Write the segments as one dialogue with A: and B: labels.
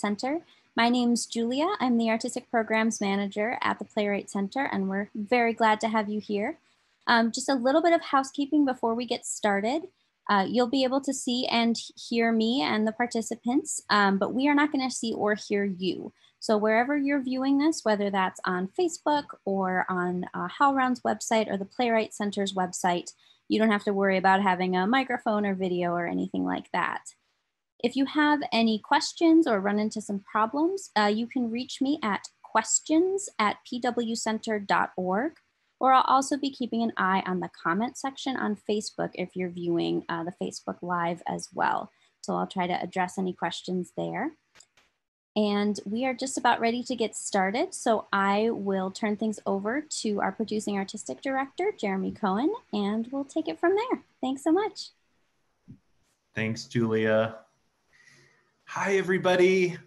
A: Center. My name's Julia. I'm the Artistic Programs Manager at the Playwright Center, and we're very glad to have you here. Just a little bit of housekeeping before we get started. You'll be able to see and hear me and the participants, but we are not going to see or hear you. So wherever you're viewing this, whether that's on Facebook or on HowlRound's website or the Playwright Center's website, you don't have to worry about having a microphone or video or anything like that. If you have any questions or run into some problems, you can reach me at questions@pwcenter.org, or I'll also be keeping an eye on the comment section on Facebook if you're viewing the Facebook Live as well. So I'll try to address any questions there. And we are just about ready to get started. So I will turn things over to our producing artistic director, Jeremy Cohen, and we'll take it from there. Thanks so much.
B: Thanks, Julia. Hi, everybody.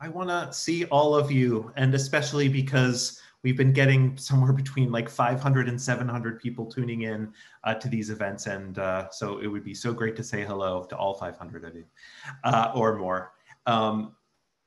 B: I want to see all of you, and especially because we've been getting somewhere between like 500 and 700 people tuning in to these events. And so it would be so great to say hello to all 500 of you or more.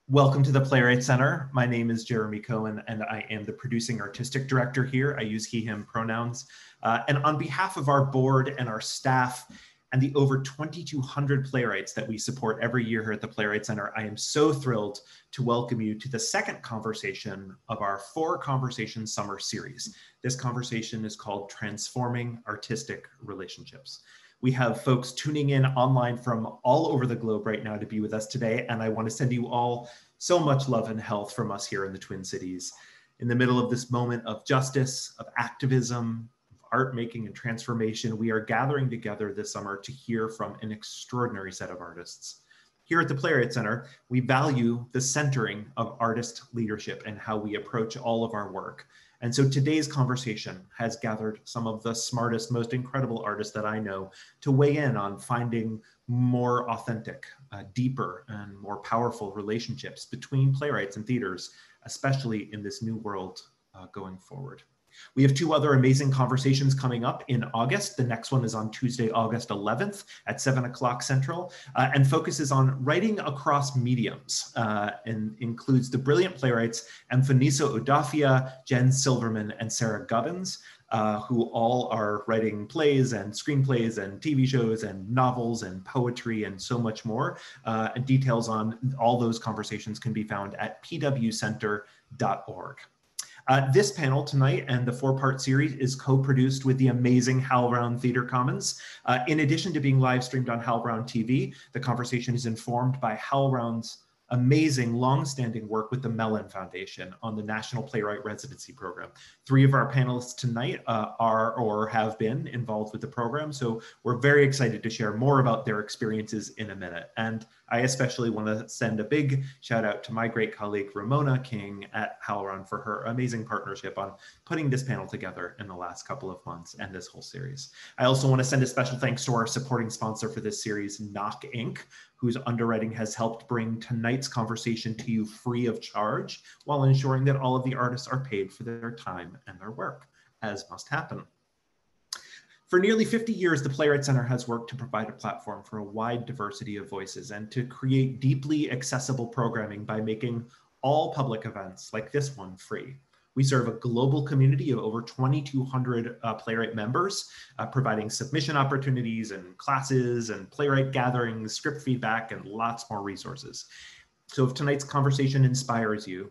B: Welcome to the Playwright Center. My name is Jeremy Cohen, and I am the producing artistic director here. I use he, him pronouns. And on behalf of our board and our staff and the over 2,200 playwrights that we support every year here at the Playwright Center, I am so thrilled to welcome you to the second conversation of our 4 Conversation Summer series. This conversation is called Transforming Artistic Relationships. We have folks tuning in online from all over the globe right now to be with us today, and I want to send you all so much love and health from us here in the Twin Cities. In the middle of this moment of justice, of activism, art making and transformation, we are gathering together this summer to hear from an extraordinary set of artists. Here at the Playwright Center, we value the centering of artist leadership and how we approach all of our work. And so today's conversation has gathered some of the smartest, most incredible artists that I know to weigh in on finding more authentic, deeper, and more powerful relationships between playwrights and theaters, especially in this new world going forward. We have 2 other amazing conversations coming up in August. The next one is on Tuesday, August 11th at 7 o'clock Central, and focuses on writing across mediums, and includes the brilliant playwrights Mfoniso Udofia, Jen Silverman, and Sarah Gubbins, who all are writing plays and screenplays and TV shows and novels and poetry and so much more. And details on all those conversations can be found at pwcenter.org. This panel tonight and the 4-part series is co-produced with the amazing HowlRound Theater Commons. In addition to being live streamed on HowlRound TV, the conversation is informed by HowlRound's amazing long-standing work with the Mellon Foundation on the National Playwright Residency Program. 3 of our panelists tonight are or have been involved with the program, so we're very excited to share more about their experiences in a minute. And I especially want to send a big shout out to my great colleague Ramona King at HowlRound for her amazing partnership on putting this panel together in the last couple of months and this whole series. I also want to send a special thanks to our supporting sponsor for this series, Knock Inc., whose underwriting has helped bring tonight's conversation to you free of charge while ensuring that all of the artists are paid for their time and their work, as must happen. For nearly 50 years, the Playwright Center has worked to provide a platform for a wide diversity of voices and to create deeply accessible programming by making all public events like this one free. We serve a global community of over 2,200 playwright members, providing submission opportunities and classes and playwright gatherings, script feedback, and lots more resources. So if tonight's conversation inspires you,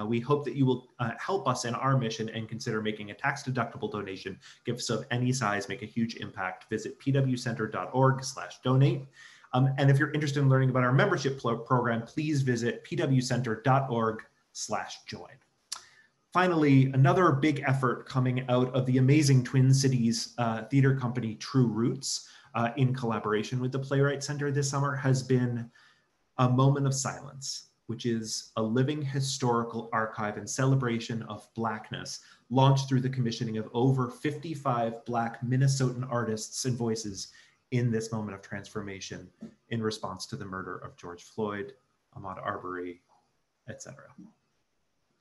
B: we hope that you will help us in our mission and consider making a tax-deductible donation. Gifts of any size make a huge impact. Visit pwcenter.org/donate. And if you're interested in learning about our membership program, please visit pwcenter.org/join. Finally, another big effort coming out of the amazing Twin Cities theater company True Roots, in collaboration with the Playwright Center this summer, has been a moment of silence, which is a living historical archive and celebration of Blackness, launched through the commissioning of over 55 Black Minnesotan artists and voices in this moment of transformation in response to the murder of George Floyd, Ahmaud Arbery, etc.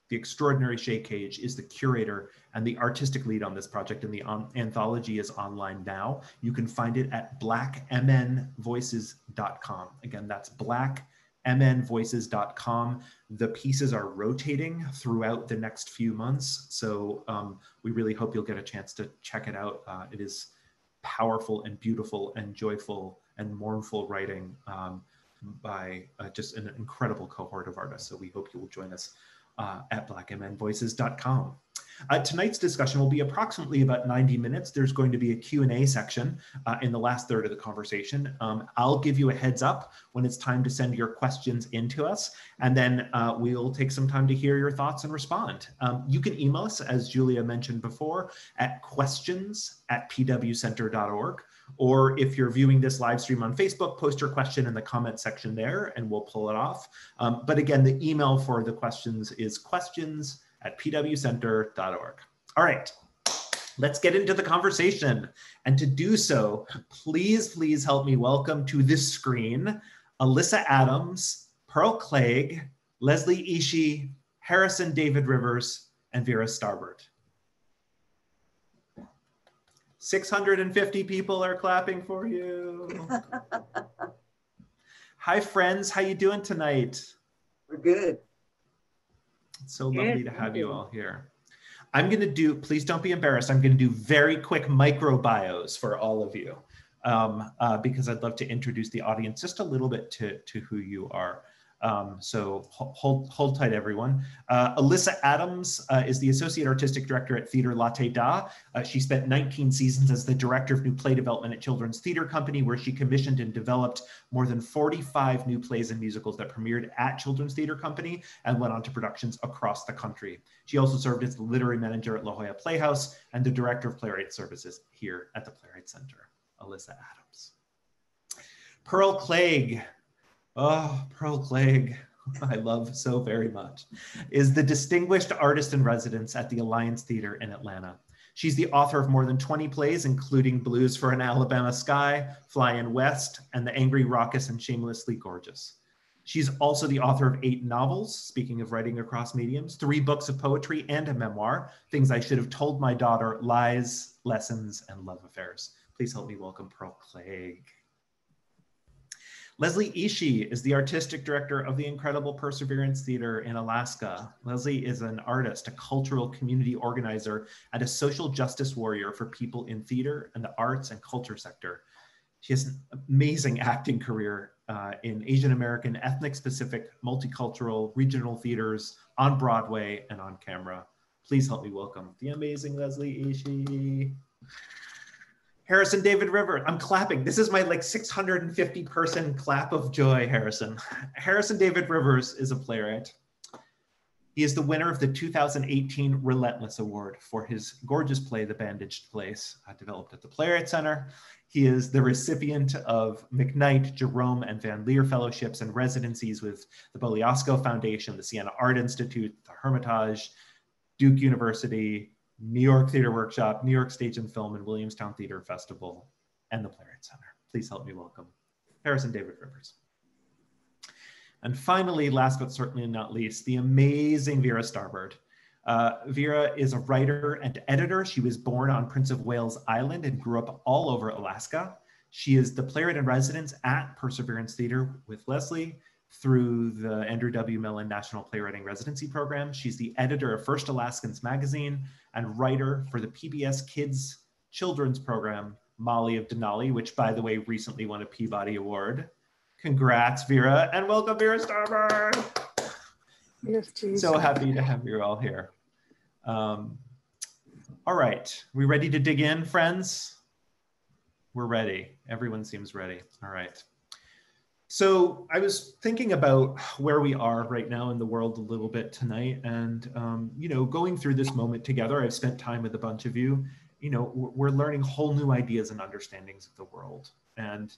B: The extraordinary Shay Cage is the curator and the artistic lead on this project, and the anthology is online now. You can find it at blackmnvoices.com. Again, that's mnvoices.com. The pieces are rotating throughout the next few months, so we really hope you'll get a chance to check it out. It is powerful and beautiful and joyful and mournful writing by just an incredible cohort of artists. So we hope you will join us at blackmnvoices.com. Tonight's discussion will be approximately about 90 minutes. There's going to be a Q&A section in the last third of the conversation. I'll give you a heads up when it's time to send your questions into us, and then we'll take some time to hear your thoughts and respond. You can email us, as Julia mentioned before, at questions@pwcenter.org. Or if you're viewing this live stream on Facebook, post your question in the comment section there and we'll pull it off. But again, the email for the questions is questions@pwcenter.org. All right, let's get into the conversation. And to do so, please help me welcome to this screen, Alyssa Adams, Pearl Clegg, Leslie Ishii, Harrison David Rivers, and Vera Starbird. 650 people are clapping for you. Hi, friends. How you doing tonight?
C: We're good.
B: It's so lovely to have you all here. I'm going to do, please don't be embarrassed, I'm going to do very quick micro bios for all of you because I'd love to introduce the audience just a little bit to who you are. So hold tight, everyone. Alyssa Adams is the Associate Artistic Director at Theatre Latté. She spent 19 seasons as the Director of New Play Development at Children's Theatre Company, where she commissioned and developed more than 45 new plays and musicals that premiered at Children's Theatre Company and went on to productions across the country. She also served as the Literary Manager at La Jolla Playhouse and the Director of Playwright Services here at the Playwright Center. Alyssa Adams. Pearl Clegg. Oh, Pearl Clegg, I love so very much, is the Distinguished Artist in Residence at the Alliance Theater in Atlanta. She's the author of more than 20 plays, including Blues for an Alabama Sky, Flyin' West, and The Angry, Raucous, and Shamelessly Gorgeous. She's also the author of 8 novels, speaking of writing across mediums, 3 books of poetry, and a memoir, Things I Should Have Told My Daughter, Lies, Lessons, and Love Affairs. Please help me welcome Pearl Clegg. Leslie Ishii is the Artistic Director of the incredible Perseverance Theater in Alaska. Leslie is an artist, a cultural community organizer, and a social justice warrior for people in theater and the arts and culture sector. She has an amazing acting career in Asian American, ethnic specific, multicultural, regional theaters, on Broadway and on camera. Please help me welcome the amazing Leslie Ishii. Harrison David Rivers, I'm clapping. This is my like 650 person clap of joy, Harrison. Harrison David Rivers is a playwright. He is the winner of the 2018 Relentless Award for his gorgeous play, The Bandaged Place, developed at the Playwright Center. He is the recipient of McKnight, Jerome, and Van Leer Fellowships and residencies with the Bogliasco Foundation, the Siena Art Institute, the Hermitage, Duke University, New York Theater Workshop, New York Stage and Film, and Williamstown Theater Festival, and the Playwright Center. Please help me welcome Harrison David Rivers. And finally, last but certainly not least, the amazing Vera Starbird. Vera is a writer and editor. She was born on Prince of Wales Island and grew up all over Alaska. She is the playwright in residence at Perseverance Theater with Leslie through the Andrew W. Mellon National Playwriting Residency Program. She's the editor of First Alaskans magazine and writer for the PBS Kids Children's Program, Molly of Denali, which, by the way, recently won a Peabody Award. Congrats, Vera, and welcome, Vera Starbird.
D: Yes, geez.
B: So happy to have you all here. All right, we ready to dig in, friends? We're ready. Everyone seems ready. All right. So I was thinking about where we are right now in the world a little bit tonight, and you know, going through this moment together, I've spent time with a bunch of you. You know, we're learning whole new ideas and understandings of the world, and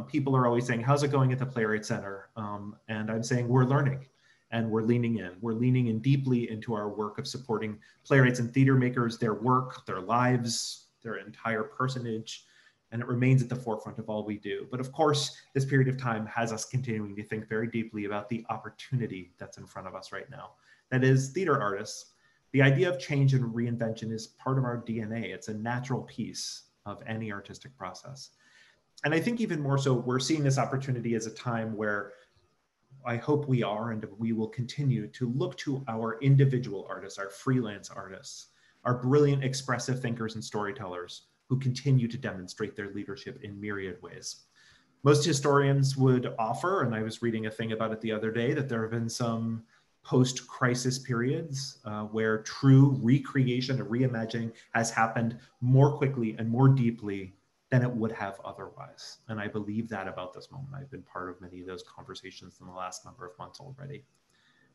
B: people are always saying, "How's it going at the Playwright Center?" And I'm saying we're learning, and we're leaning in. We're leaning in deeply into our work of supporting playwrights and theater makers, their work, their lives, their entire personage. And it remains at the forefront of all we do. But of course, this period of time has us continuing to think very deeply about the opportunity that's in front of us right now. That is, theater artists. The idea of change and reinvention is part of our DNA. It's a natural piece of any artistic process. And I think even more so, we're seeing this opportunity as a time where I hope we are, and we will continue to look to our individual artists, our freelance artists, our brilliant expressive thinkers and storytellers who continue to demonstrate their leadership in myriad ways. Most historians would offer, and I was reading a thing about it the other day, that there have been some post-crisis periods where true recreation and reimagining has happened more quickly and more deeply than it would have otherwise. And I believe that about this moment. I've been part of many of those conversations in the last number of months already.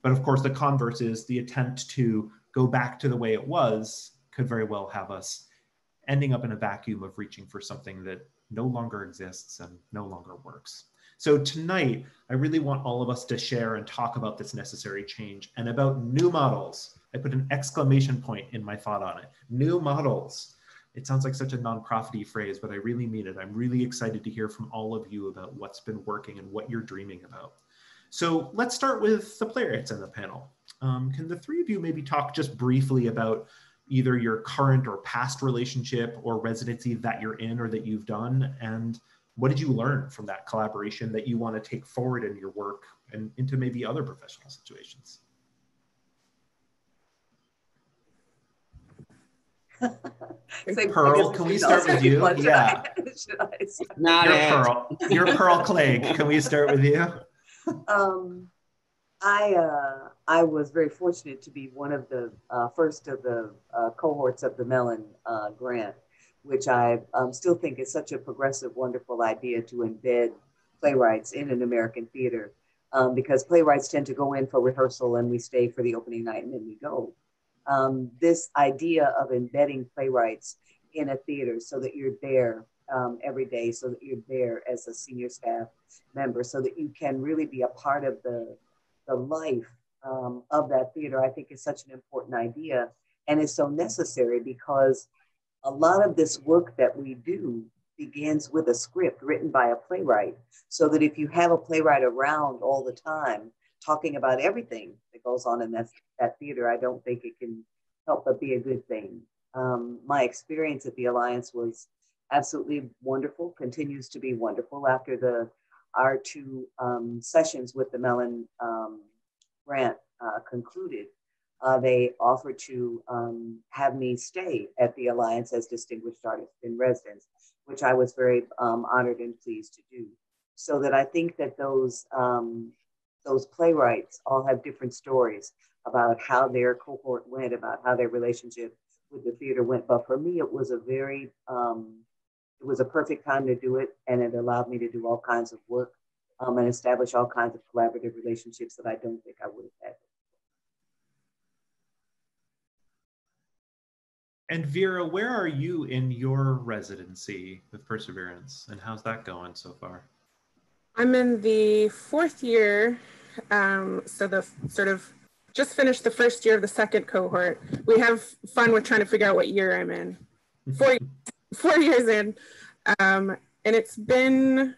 B: But of course, the converse is the attempt to go back to the way it was could very well have us ending up in a vacuum of reaching for something that no longer exists and no longer works. So tonight, I really want all of us to share and talk about this necessary change and about new models. I put an exclamation point in my thought on it. New models. It sounds like such a non-profit-y phrase, but I really mean it. I'm really excited to hear from all of you about what's been working and what you're dreaming about. So let's start with the playwrights in the panel. Can the three of you maybe talk just briefly about either your current or past relationship or residency that you're in or that you've done, and what did you learn from that collaboration that you want to take forward in your work and into maybe other professional situations? Pearl, can we start with you? Yeah. You're Pearl Clegg. Can we start with you?
C: I was very fortunate to be one of the first of the cohorts of the Melon Grant, which I still think is such a progressive, wonderful idea to embed playwrights in an American theater, because playwrights tend to go in for rehearsal and we stay for the opening night and then we go. This idea of embedding playwrights in a theater so that you're there every day, so that you're there as a senior staff member, so that you can really be a part of the life of that theater, I think is such an important idea, and is so necessary, because a lot of this work that we do begins with a script written by a playwright, so that if you have a playwright around all the time talking about everything that goes on in that theater, I don't think it can help but be a good thing. My experience at the Alliance was absolutely wonderful, continues to be wonderful. After our two sessions with the Melon Grant concluded, they offered to have me stay at the Alliance as Distinguished Artist in Residence, which I was very honored and pleased to do. So that I think that those playwrights all have different stories about how their cohort went, about how their relationship with the theater went. But for me, it was a very, it was a perfect time to do it, and it allowed me to do all kinds of work and establish all kinds of collaborative relationships that I don't think I would have had.
B: And Vera, where are you in your residency with Perseverance, and how's that going so far?
D: I'm in the 4th year, so the sort of just finished the first year of the second cohort. We have fun with trying to figure out what year I'm in. 4 years in, and it's been,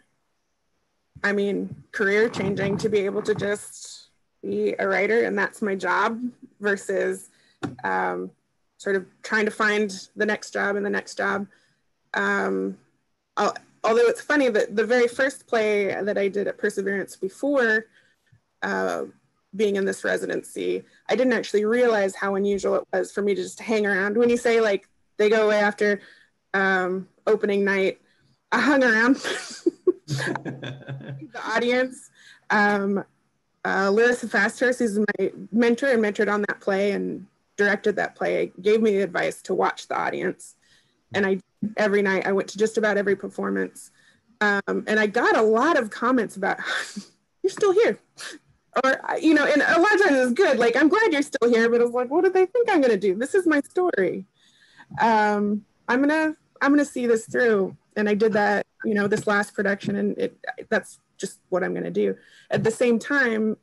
D: I mean, career changing to be able to just be a writer and that's my job, versus sort of trying to find the next job and the next job. Although it's funny that the very first play that I did at Perseverance before being in this residency, I didn't actually realize how unusual it was for me to just hang around. When you say like they go away after opening night, I hung around the audience. Larissa Fasthurst, who's my mentor and mentored on that play and directed that play, gave me the advice to watch the audience. And every night I went to just about every performance. And I got a lot of comments about, you're still here. Or, you know, and a lot of times it's good. Like, I'm glad you're still here, but it's like, what do they think I'm going to do? This is my story. I'm going to see this through. And I did that, you know, this last production, and that's just what I'm going to do. At the same time,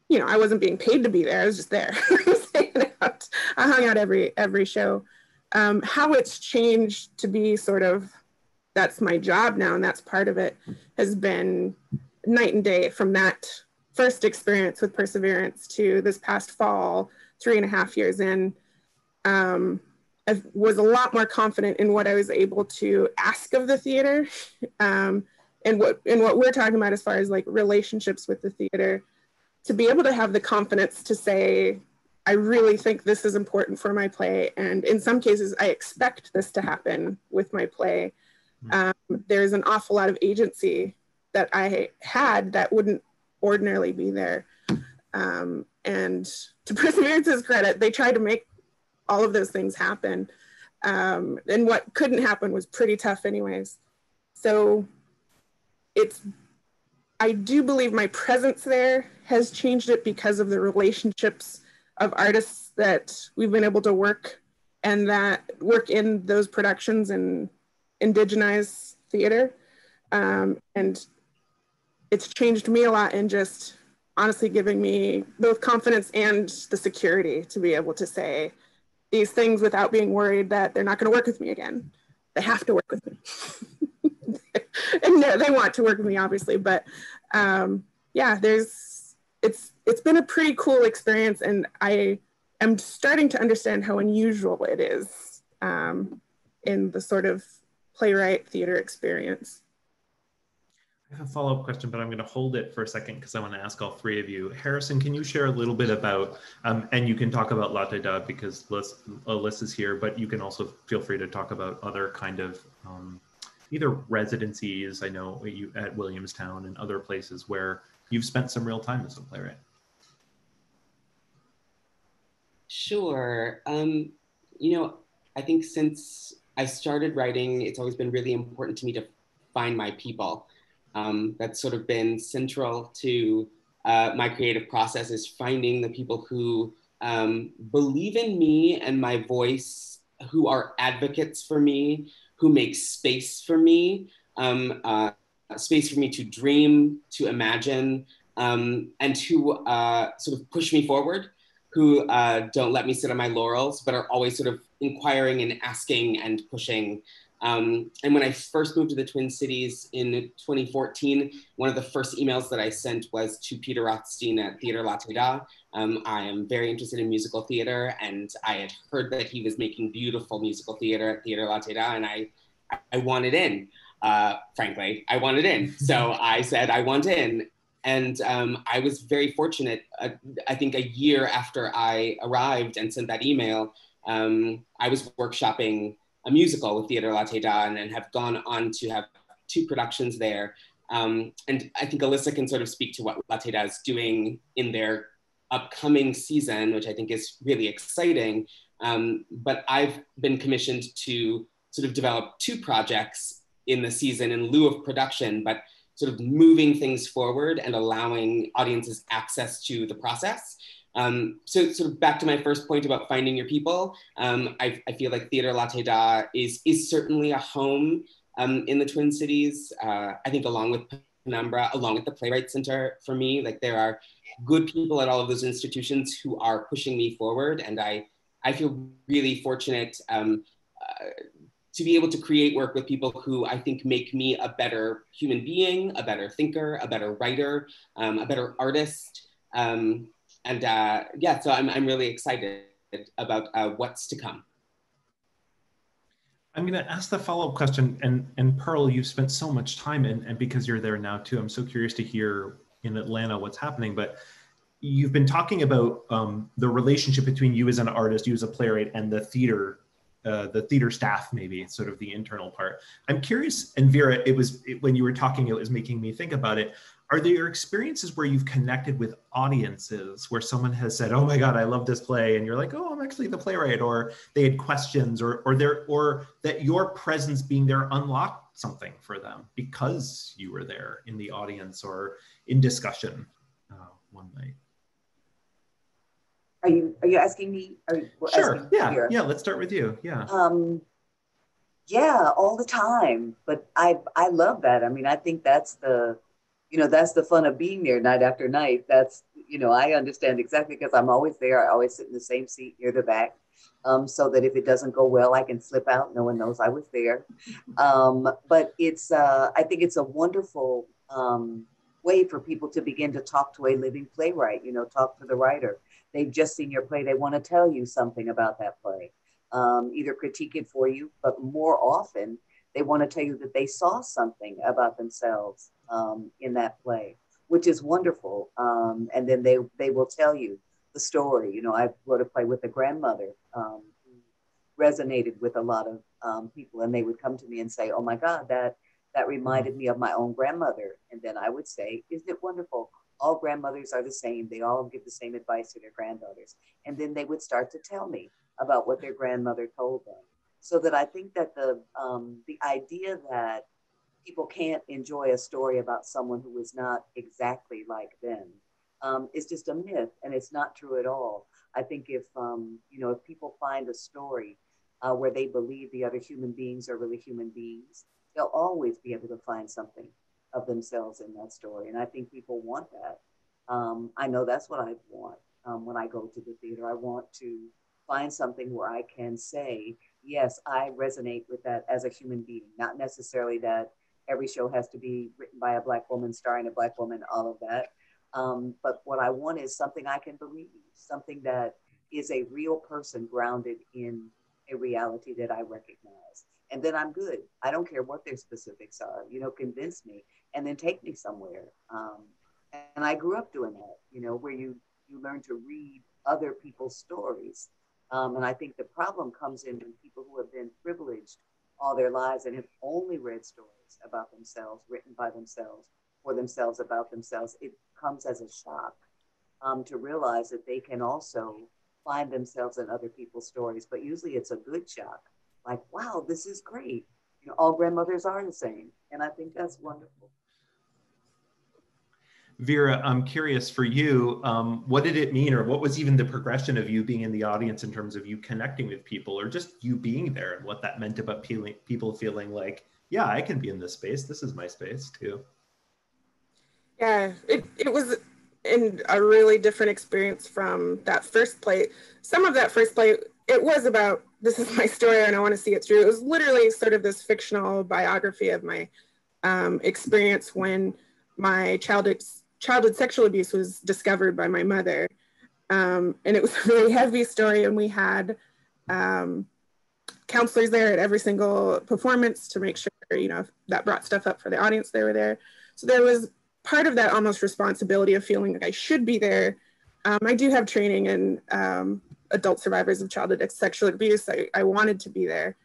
D: you know, I wasn't being paid to be there. I was just there. I was hanging out. I hung out every show. How it's changed to be sort of, that's my job now, and that's part of it, has been night and day from that first experience with Perseverance to this past fall, 3.5 years in. I was a lot more confident in what I was able to ask of the theater, and and what we're talking about as far as like relationships with the theater, to be able to have the confidence to say, I really think this is important for my play. And in some cases, I expect this to happen with my play. There's an awful lot of agency that I had that wouldn't ordinarily be there. And to Perseverance's credit, they tried to make all of those things happen. And what couldn't happen was pretty tough anyways. So I do believe my presence there has changed it because of the relationships of artists that we've been able to work and that work in those productions and indigenize theater. And it's changed me a lot in just honestly giving me both confidence and the security to be able to say these things without being worried that they're not going to work with me again. They have to work with me. And no, they want to work with me, obviously, but yeah, it's been a pretty cool experience, and I am starting to understand how unusual it is in the sort of playwright theater experience.
B: I have a follow-up question, but I'm going to hold it for a second because I want to ask all three of you. Harrison, can you share a little bit about, and you can talk about Latté because Alyssa is here, but you can also feel free to talk about other kind of either residencies, I know you at Williamstown and other places where you've spent some real time as a playwright.
E: Sure. You know, I think since I started writing, it's always been really important to me to find my people. That's sort of been central to my creative process, is finding the people who believe in me and my voice, who are advocates for me, who make space for me, space for me to dream, to imagine, and who sort of push me forward, who don't let me sit on my laurels, but are always sort of inquiring and asking and pushing. And when I first moved to the Twin Cities in 2014, one of the first emails that I sent was to Peter Rothstein at Theater Latté. I am very interested in musical theater, and I had heard that he was making beautiful musical theater at Theater Latté, and I wanted in. Frankly, I wanted in. So I said, I want in. And I was very fortunate. I think a year after I arrived and sent that email, I was workshopping a musical with Theater Latté and have gone on to have 2 productions there. And I think Alyssa can sort of speak to what Latté is doing in their upcoming season, which I think is really exciting. But I've been commissioned to sort of develop 2 projects in the season in lieu of production, but sort of moving things forward and allowing audiences access to the process. So sort of back to my first point about finding your people, I feel like Theater Latté is certainly a home in the Twin Cities. I think along with Penumbra, along with the Playwright Center, for me, like there are good people at all of those institutions who are pushing me forward. And I feel really fortunate to be able to create work with people who I think make me a better human being, a better thinker, a better writer, a better artist. Yeah, so I'm really excited about what's to come.
B: I'm going to ask the follow-up question, and Pearl, you've spent so much time, and because you're there now too, I'm so curious to hear in Atlanta what's happening, but you've been talking about the relationship between you as an artist, you as a playwright, and the theater staff, maybe sort of the internal part. I'm curious, and Vera, when you were talking, it was making me think about it. Are there experiences where you've connected with audiences where someone has said, oh my God, I love this play, and you're like, oh, I'm actually the playwright, or they had questions, or that your presence being there unlocked something for them because you were there in the audience or in discussion one night?
C: Are you asking me?
B: Sure. Yeah. Let's start with you. Yeah.
C: Yeah, all the time. But I love that. I mean, I think that's the fun of being there night after night. That's, I understand exactly, because I'm always there. I always sit in the same seat near the back, so that if it doesn't go well, I can slip out. No one knows I was there. But it's, I think it's a wonderful way for people to begin to talk to a living playwright, talk to the writer. They've just seen your play. They want to tell you something about that play, either critique it for you, but more often They want to tell you that they saw something about themselves in that play, which is wonderful. And then they will tell you the story. You know, I wrote a play with a grandmother who resonated with a lot of people, and they would come to me and say, "Oh my God, that reminded me of my own grandmother." And then I would say, "Isn't it wonderful? All grandmothers are the same. They all give the same advice to their granddaughters." And then they would start to tell me about what their grandmother told them. So that I think that the idea that people can't enjoy a story about someone who is not exactly like them is just a myth, and it's not true at all. I think if you know, if people find a story where they believe the other human beings are really human beings, they'll always be able to find something of themselves in that story. And I think people want that. I know that's what I want when I go to the theater. I want to find something where I can say, yes, I resonate with that as a human being. Not necessarily that every show has to be written by a Black woman, starring a Black woman, all of that. But what I want is something I can believe, something that is a real person grounded in a reality that I recognize. And then I'm good. I don't care what their specifics are, you know, convince me and then take me somewhere. And I grew up doing that, you know, where you learn to read other people's stories. And I think the problem comes in when people who have been privileged all their lives and have only read stories about themselves, written by themselves, for themselves, about themselves. It comes as a shock to realize that they can also find themselves in other people's stories. But usually it's a good shock. Like, wow, this is great. You know, all grandmothers are the same. And I think that's wonderful.
B: Vera, I'm curious for you, what did it mean, or what was even the progression of you being in the audience in terms of you connecting with people, or just you being there, and what that meant about people feeling like, yeah, I can be in this space. This is my space too.
D: Yeah, it was in a really different experience from that first play. Some of that first play, it was about, this is my story and I want to see it through. It was literally sort of this fictional biography of my experience when my childhood sexual abuse was discovered by my mother. And it was a really heavy story, and we had counselors there at every single performance to make sure, you know, if that brought stuff up for the audience, they were there. So there was part of that almost responsibility of feeling like I should be there. I do have training in adult survivors of childhood sexual abuse. I wanted to be there.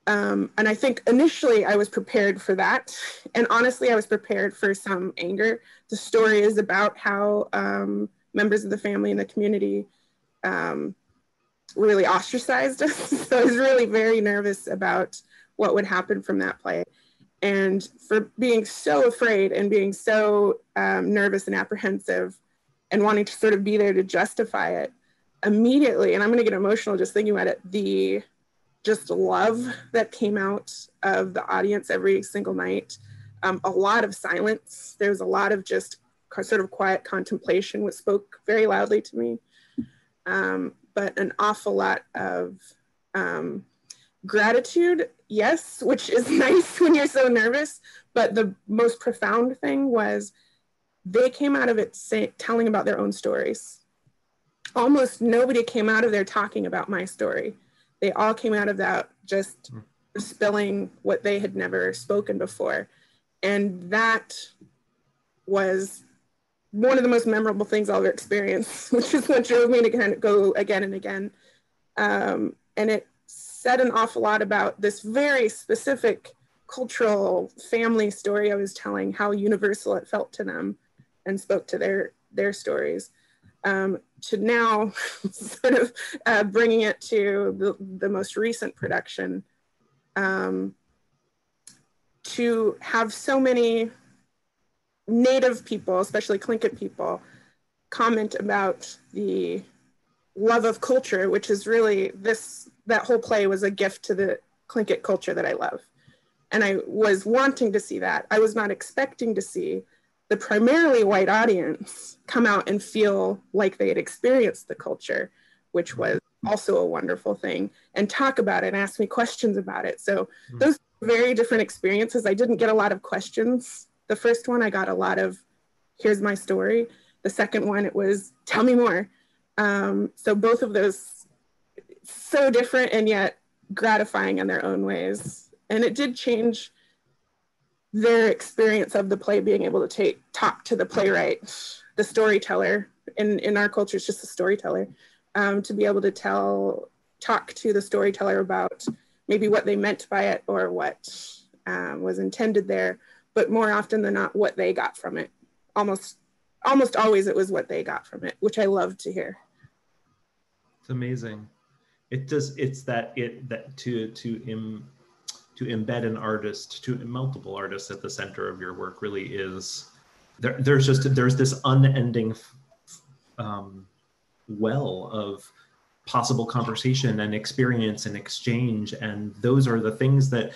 D: And I think initially I was prepared for that. And honestly, I was prepared for some anger. The story is about how members of the family and the community really ostracized us. So I was really very nervous about what would happen from that play. And for being so afraid and being so nervous and apprehensive and wanting to sort of be there to justify it immediately, and I'm gonna get emotional just thinking about it, the just love that came out of the audience every single night. A lot of silence. There was a lot of just sort of quiet contemplation, which spoke very loudly to me. But an awful lot of gratitude, yes, which is nice when you're so nervous. But the most profound thing was they came out of it telling about their own stories. Almost nobody came out of there talking about my story. They all came out of that just spilling what they had never spoken before. And that was one of the most memorable things I'll ever experience, which is what drove me to kind of go again and again. And it said an awful lot about this very specific cultural family story I was telling, how universal it felt to them and spoke to their stories. To now sort of bringing it to the most recent production, to have so many Native people, especially Tlingit people, comment about the love of culture, which is really that whole play was a gift to the Tlingit culture that I love. And I was wanting to see that. I was not expecting to see the primarily white audience come out and feel like they had experienced the culture, which was also a wonderful thing, and talk about it and ask me questions about it. So those are very different experiences. I didn't get a lot of questions. The first one, I got a lot of, here's my story. The second one, it was, tell me more. So both of those, so different and yet gratifying in their own ways. And it did change their experience of the play, being able to talk to the playwright, the storyteller. In our culture, it's just the storyteller, to be able to talk to the storyteller about maybe what they meant by it or what was intended there, but more often than not, what they got from it. Almost always it was what they got from it, which I love to hear.
B: It's amazing. It's that to embed an artist, to multiple artists at the center of your work really is, there's this unending well of possible conversation and experience and exchange, and those are the things that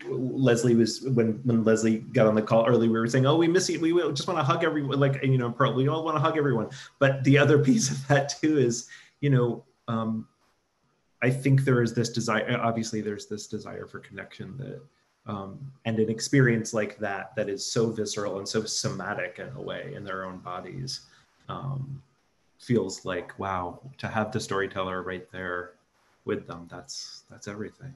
B: Leslie was, when Leslie got on the call early, we were saying, oh, we miss you, we just want to hug everyone, like, Pearl, we all want to hug everyone. But the other piece of that too is, I think there is this desire, obviously there's this desire for connection that, and an experience like that is so visceral and so somatic in a way in their own bodies, feels like, wow, to have the storyteller right there with them, that's everything.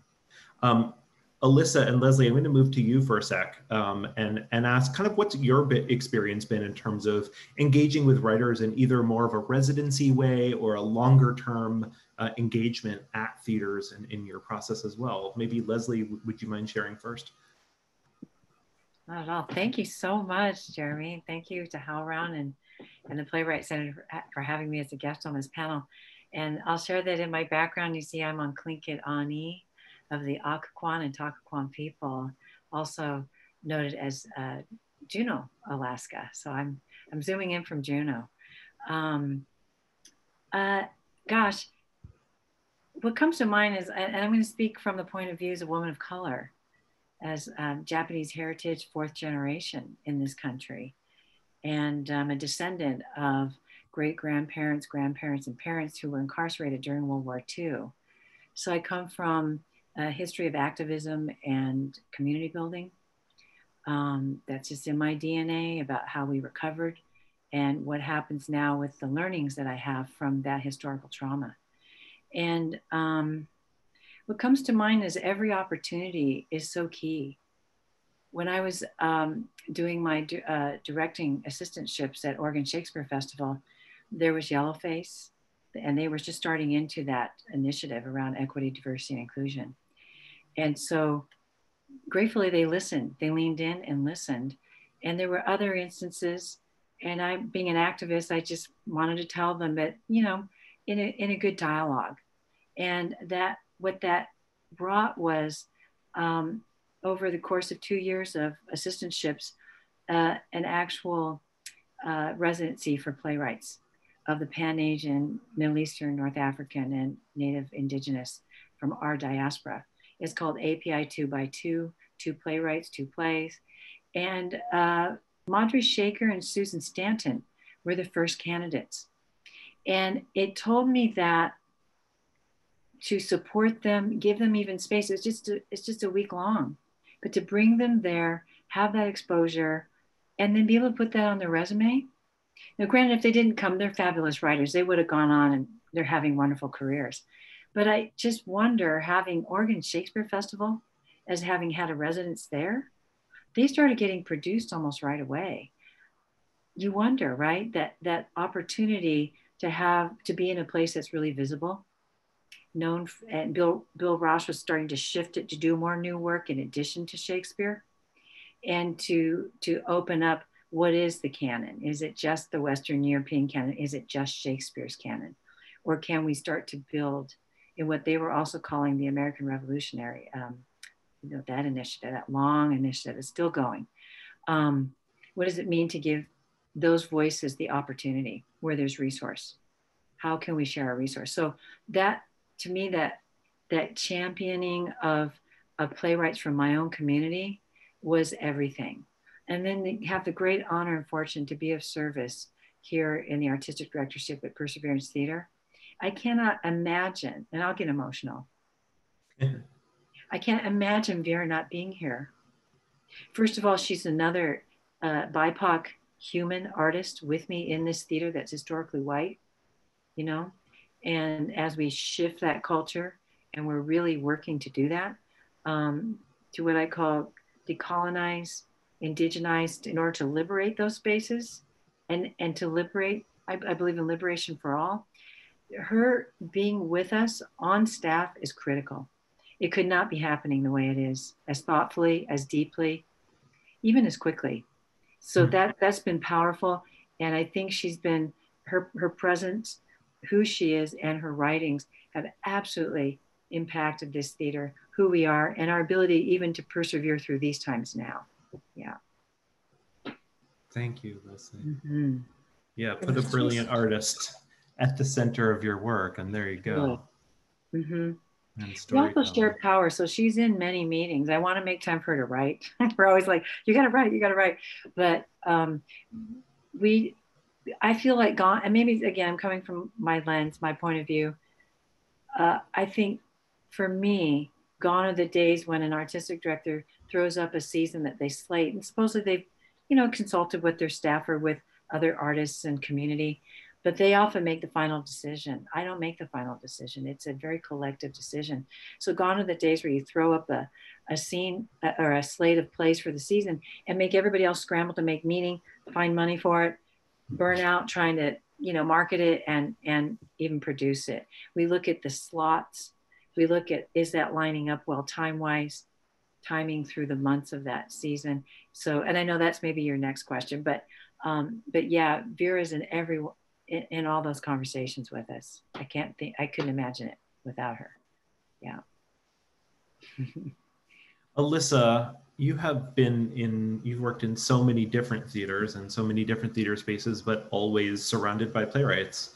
B: Alyssa and Leslie, I'm going to move to you for a sec, and ask kind of what's your experience been in terms of engaging with writers in either more of a residency way or a longer term engagement at theaters and in your process as well. Maybe Leslie, would you mind sharing first?
F: Not at all. Thank you so much, Jeremy. Thank you to HowlRound and the Playwright Center for having me as a guest on this panel. And I'll share that in my background, you see I'm on Tlingit Olney of the Occoquan and Toccoquan people, also noted as Juneau, Alaska. So I'm zooming in from Juneau. Gosh, what comes to mind is, and I'm going to speak from the point of view as a woman of color, as Japanese heritage, 4th generation in this country, and a descendant of great-grandparents, grandparents, and parents who were incarcerated during World War II. So I come from a history of activism and community building. That's just in my DNA about how we recovered and what happens now with the learnings that I have from that historical trauma. And what comes to mind is every opportunity is so key. When I was doing my directing assistantships at Oregon Shakespeare Festival, there was Yellowface, and they were just starting into that initiative around equity, diversity, and inclusion. And so gratefully they listened, they leaned in and listened. And there were other instances, and I, being an activist, I just wanted to tell them that, in a good dialogue. And that what that brought was, over the course of 2 years of assistantships, an actual residency for playwrights of the Pan-Asian, Middle Eastern, North African, and Native Indigenous from our diaspora. It's called API 2x2, 2 playwrights, 2 plays. And Madre Shaker and Susan Stanton were the first candidates. And it told me that to support them, give them even space, it's just a week long, but to bring them there, have that exposure, and then be able to put that on their resume. Now, granted, if they didn't come, they're fabulous writers. They would have gone on and they're having wonderful careers. But I just wonder, having Oregon Shakespeare Festival as having had a residence there, they started getting produced almost right away. You wonder, right? That opportunity to be in a place that's really visible, known, and Bill Ross was starting to shift it to do more new work in addition to Shakespeare, and to open up what is the canon. Is it just the Western European canon? Is it just Shakespeare's canon? Or can we start to build in what they were also calling the American Revolutionary, that initiative, that long initiative is still going. What does it mean to give those voices the opportunity where there's resource? How can we share our resource? So that, to me, that championing of playwrights from my own community was everything. And then they have the great honor and fortune to be of service here in the artistic directorship at Perseverance Theater. I cannot imagine, and I'll get emotional. I can't imagine Vera not being here. First of all, she's another BIPOC human artist with me in this theater that's historically white, and as we shift that culture, and we're really working to do that, to what I call decolonize, indigenize, in order to liberate those spaces and to liberate, I believe in liberation for all. Her being with us on staff is critical. It could not be happening the way it is, as thoughtfully, as deeply, even as quickly. So that's been powerful. And I think she's been, her presence, who she is, and her writings have absolutely impacted this theater, who we are, and our ability even to persevere through these times now. Yeah.
B: Thank you, Leslie.
F: Mm-hmm.
B: Yeah, put a brilliant artist at the center of your work, and there you go.
F: Mm-hmm.
B: And
F: We also share power. So she's in many meetings. I want to make time for her to write. We're always like, you got to write, you got to write. But I feel like gone, and maybe again, I'm coming from my lens, my point of view. I think for me, gone are the days when an artistic director throws up a season that they slate, and supposedly they've, consulted with their staff or with other artists and community, but they often make the final decision. I don't make the final decision. It's a very collective decision. So gone are the days where you throw up a scene or a slate of plays for the season and make everybody else scramble to make meaning, find money for it, burn out trying to, market it and even produce it. We look at the slots. We look at, is that lining up well time-wise, timing through the months of that season. So, and I know that's maybe your next question, but yeah, Vera's in all those conversations with us. I couldn't imagine it without her. Yeah.
B: Alyssa, you've worked in so many different theaters and so many different theater spaces, but always surrounded by playwrights.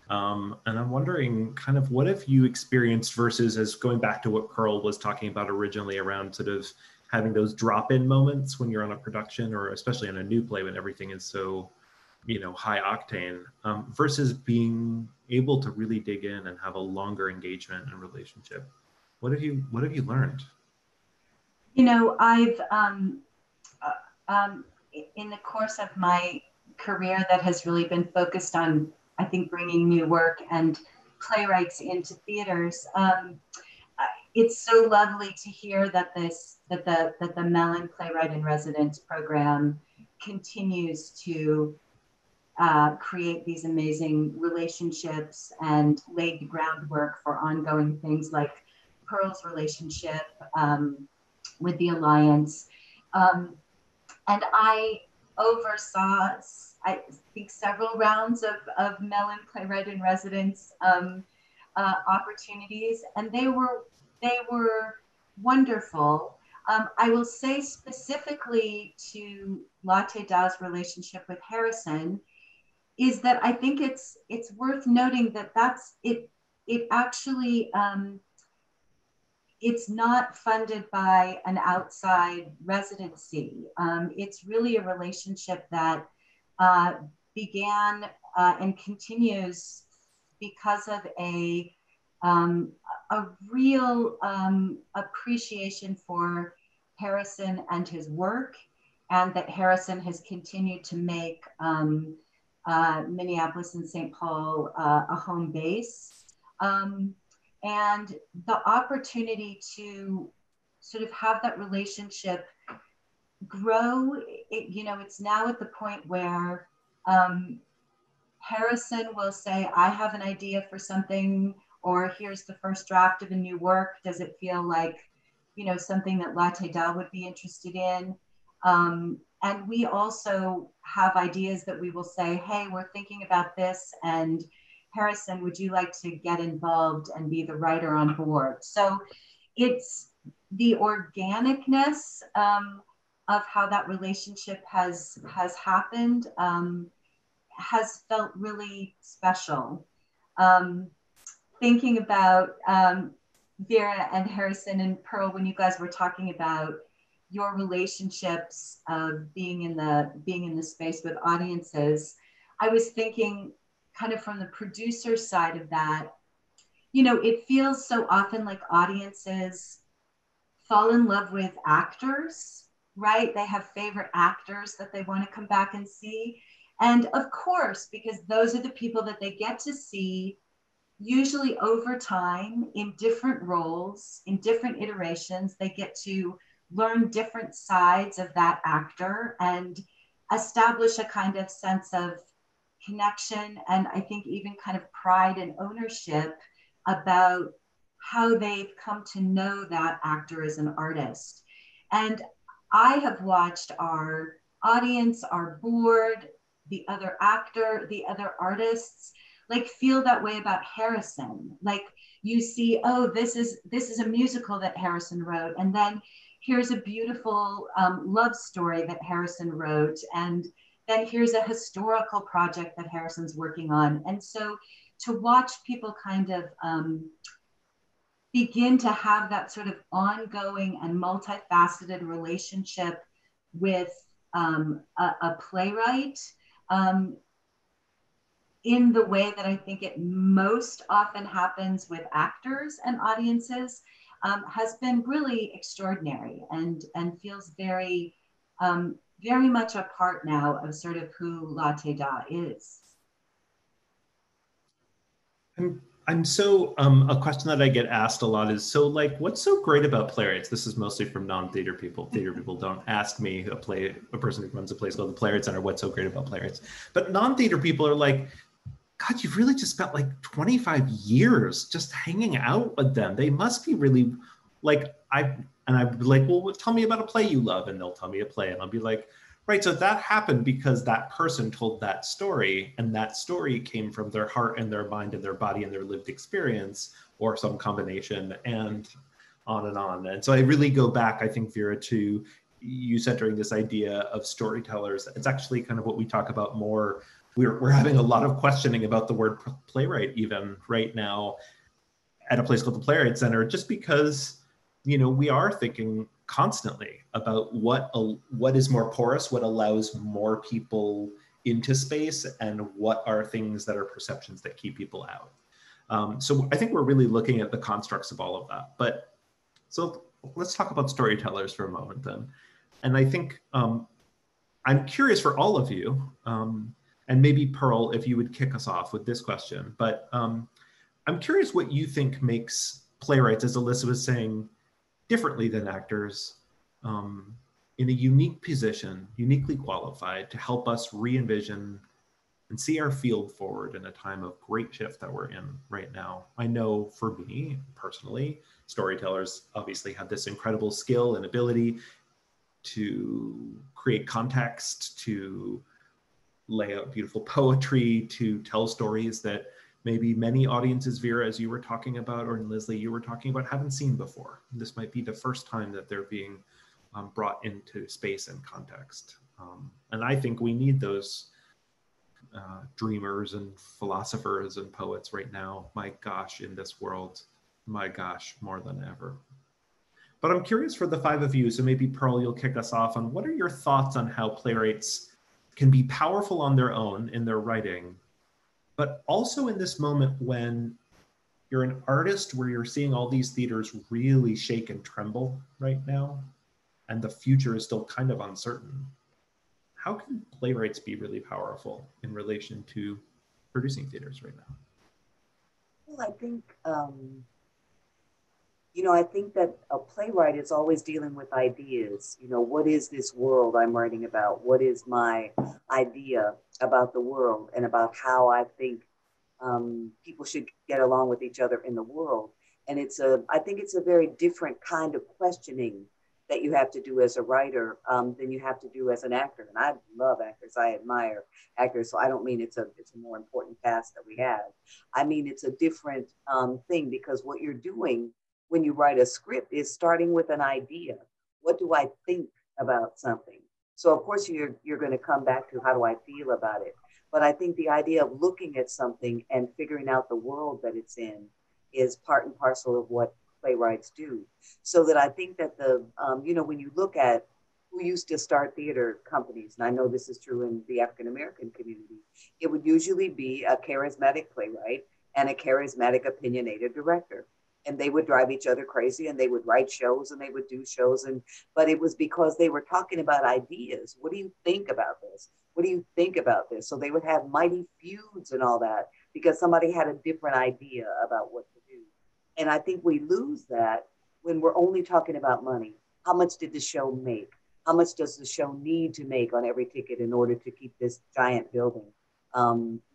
B: And I'm wondering kind of what have you experienced versus, as going back to what Pearl was talking about originally around sort of having those drop-in moments when you're on a production, or especially on a new play when everything is so, high octane, versus being able to really dig in and have a longer engagement and relationship. What have you learned?
G: I've in the course of my career that has really been focused on, I think, bringing new work and playwrights into theaters. It's so lovely to hear that the Melon Playwright in Residence program continues to create these amazing relationships and laid the groundwork for ongoing things like Pearl's relationship with the Alliance. And I oversaw, I think, several rounds of Melon Playwright in Residence opportunities, and they were wonderful. I will say specifically to Latté's relationship with Harrison is that I think it's worth noting that it actually it's not funded by an outside residency. It's really a relationship that began and continues because of a real appreciation for Harrison and his work, and that Harrison has continued to make Minneapolis and St. Paul a home base. And the opportunity to sort of have that relationship grow, it's now at the point where Harrison will say, I have an idea for something, or here's the first draft of a new work. Does it feel like, something that Latté would be interested in? And we also have ideas that we will say, hey, we're thinking about this, and Harrison, would you like to get involved and be the writer on board? So it's the organicness of how that relationship has happened has felt really special. Thinking about Vera and Harrison and Pearl, when you guys were talking about your relationships of being in the space with audiences, I was thinking kind of from the producer side of that, it feels so often like audiences fall in love with actors, right? They have favorite actors that they want to come back and see. And of course, because those are the people that they get to see usually over time, in different roles, in different iterations, they get to learn different sides of that actor and establish a kind of sense of connection, and I think even kind of pride and ownership about how they've come to know that actor as an artist. And I have watched our audience, our board, the other actor, the other artists, like feel that way about Harrison. Like you see, oh, this is a musical that Harrison wrote, and then here's a beautiful love story that Harrison wrote, and then here's a historical project that Harrison's working on. And so to watch people kind of begin to have that sort of ongoing and multifaceted relationship with a playwright in the way that I think it most often happens with actors and audiences has been really extraordinary, and feels very, very much a part now of sort of who Latté is.
B: I'm so, a question that I get asked a lot is, so like, what's so great about Playwrights? This is mostly from non-theater people. Theater people don't ask me, a person who runs a place called the Playwright Center, what's so great about Playwrights? But non-theater people are like, God, you've really just spent like 25 years just hanging out with them. They must be really like, I'd be like, well, tell me about a play you love. And they'll tell me a play. And I'll be like, right, so that happened because that person told that story, and that story came from their heart and their mind and their body and their lived experience, or some combination, and on and on. And so I really go back, I think, Vera, to you centering this idea of storytellers. It's actually kind of what we talk about more. We're having a lot of questioning about the word playwright even right now at a place called the Playwright Center, just because, you know, we are thinking constantly about what is more porous, what allows more people into space, and what are things that are perceptions that keep people out. So I think we're really looking at the constructs of all of that. But so let's talk about storytellers for a moment then. And I think I'm curious for all of you, and maybe Pearl, if you would kick us off with this question, but I'm curious what you think makes playwrights, as Alyssa was saying, differently than actors, in a unique position, uniquely qualified to help us re-envision and see our field forward in a time of great shift that we're in right now. I know for me personally, storytellers obviously have this incredible skill and ability to create context, to lay out beautiful poetry, to tell stories that maybe many audiences, Vera, as you were talking about, or Leslie, you were talking about, haven't seen before. This might be the first time that they're being brought into space and context. And I think we need those dreamers and philosophers and poets right now, my gosh, in this world, my gosh, more than ever. But I'm curious for the five of you, so maybe Pearl, you'll kick us off on what are your thoughts on how playwrights can be powerful on their own in their writing, but also in this moment when you're an artist where you're seeing all these theaters really shake and tremble right now, and the future is still kind of uncertain. How can playwrights be really powerful in relation to producing theaters right now?
C: Well, I think, you know, I think that a playwright is always dealing with ideas. You know, what is this world I'm writing about? What is my idea about the world and about how I think people should get along with each other in the world? And I think it's a very different kind of questioning that you have to do as a writer than you have to do as an actor. And I love actors, I admire actors. So I don't mean it's a more important task that we have. I mean, it's a different thing, because what you're doing when you write a script is starting with an idea. What do I think about something? So of course you're going to come back to how do I feel about it? But I think the idea of looking at something and figuring out the world that it's in is part and parcel of what playwrights do. So that I think that you know, when you look at who used to start theater companies, and I know this is true in the African-American community, it would usually be a charismatic playwright and a charismatic opinionated director. And they would drive each other crazy, and they would write shows and they would do shows. But it was because they were talking about ideas. What do you think about this? What do you think about this? So they would have mighty feuds and all that because somebody had a different idea about what to do. And I think we lose that when we're only talking about money. How much did the show make? How much does the show need to make on every ticket in order to keep this giant building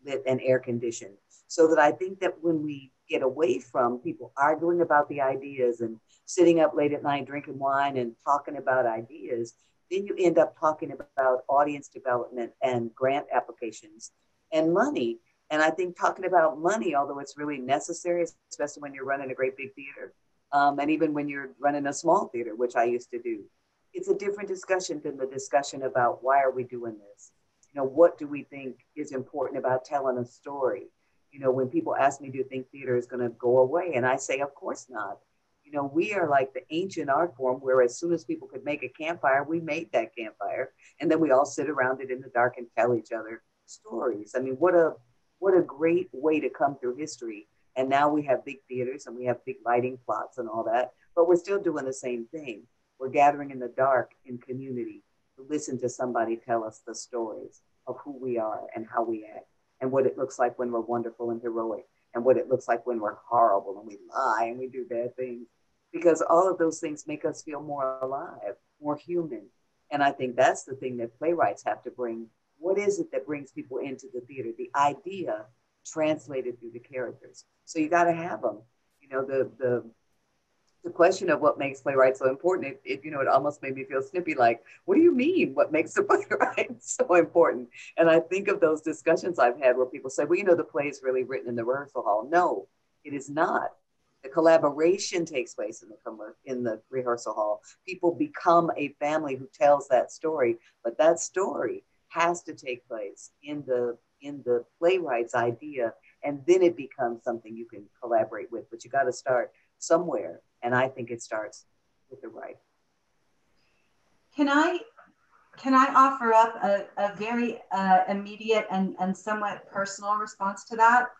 C: lit and air conditioned? So that I think that when we get away from people arguing about the ideas and sitting up late at night drinking wine and talking about ideas, then you end up talking about audience development and grant applications and money. And I think talking about money, although it's really necessary, especially when you're running a great big theater, and even when you're running a small theater, which I used to do, it's a different discussion than the discussion about why are we doing this? You know, what do we think is important about telling a story? You know, when people ask me, do you think theater is going to go away? And I say, of course not. You know, we are like the ancient art form where as soon as people could make a campfire, we made that campfire. And then we all sit around it in the dark and tell each other stories. I mean, what a great way to come through history. And now we have big theaters and we have big lighting plots and all that, but we're still doing the same thing. We're gathering in the dark in community to listen to somebody tell us the stories of who we are and how we act and what it looks like when we're wonderful and heroic and what it looks like when we're horrible and we lie and we do bad things, because all of those things make us feel more alive, more human. And I think that's the thing that playwrights have to bring. What is it that brings people into the theater? The idea translated through the characters. So you got to have them. You know, the question of what makes playwright so important, you know, it almost made me feel snippy, like, what do you mean? What makes a playwright so important? And I think of those discussions I've had where people say, well, you know, the play is really written in the rehearsal hall. No, it is not. The collaboration takes place in the rehearsal hall. People become a family who tells that story, but that story has to take place in the playwright's idea, and then it becomes something you can collaborate with. But you got to start somewhere, and I think it starts with the writer.
G: Can I offer up a very immediate and somewhat personal response to that,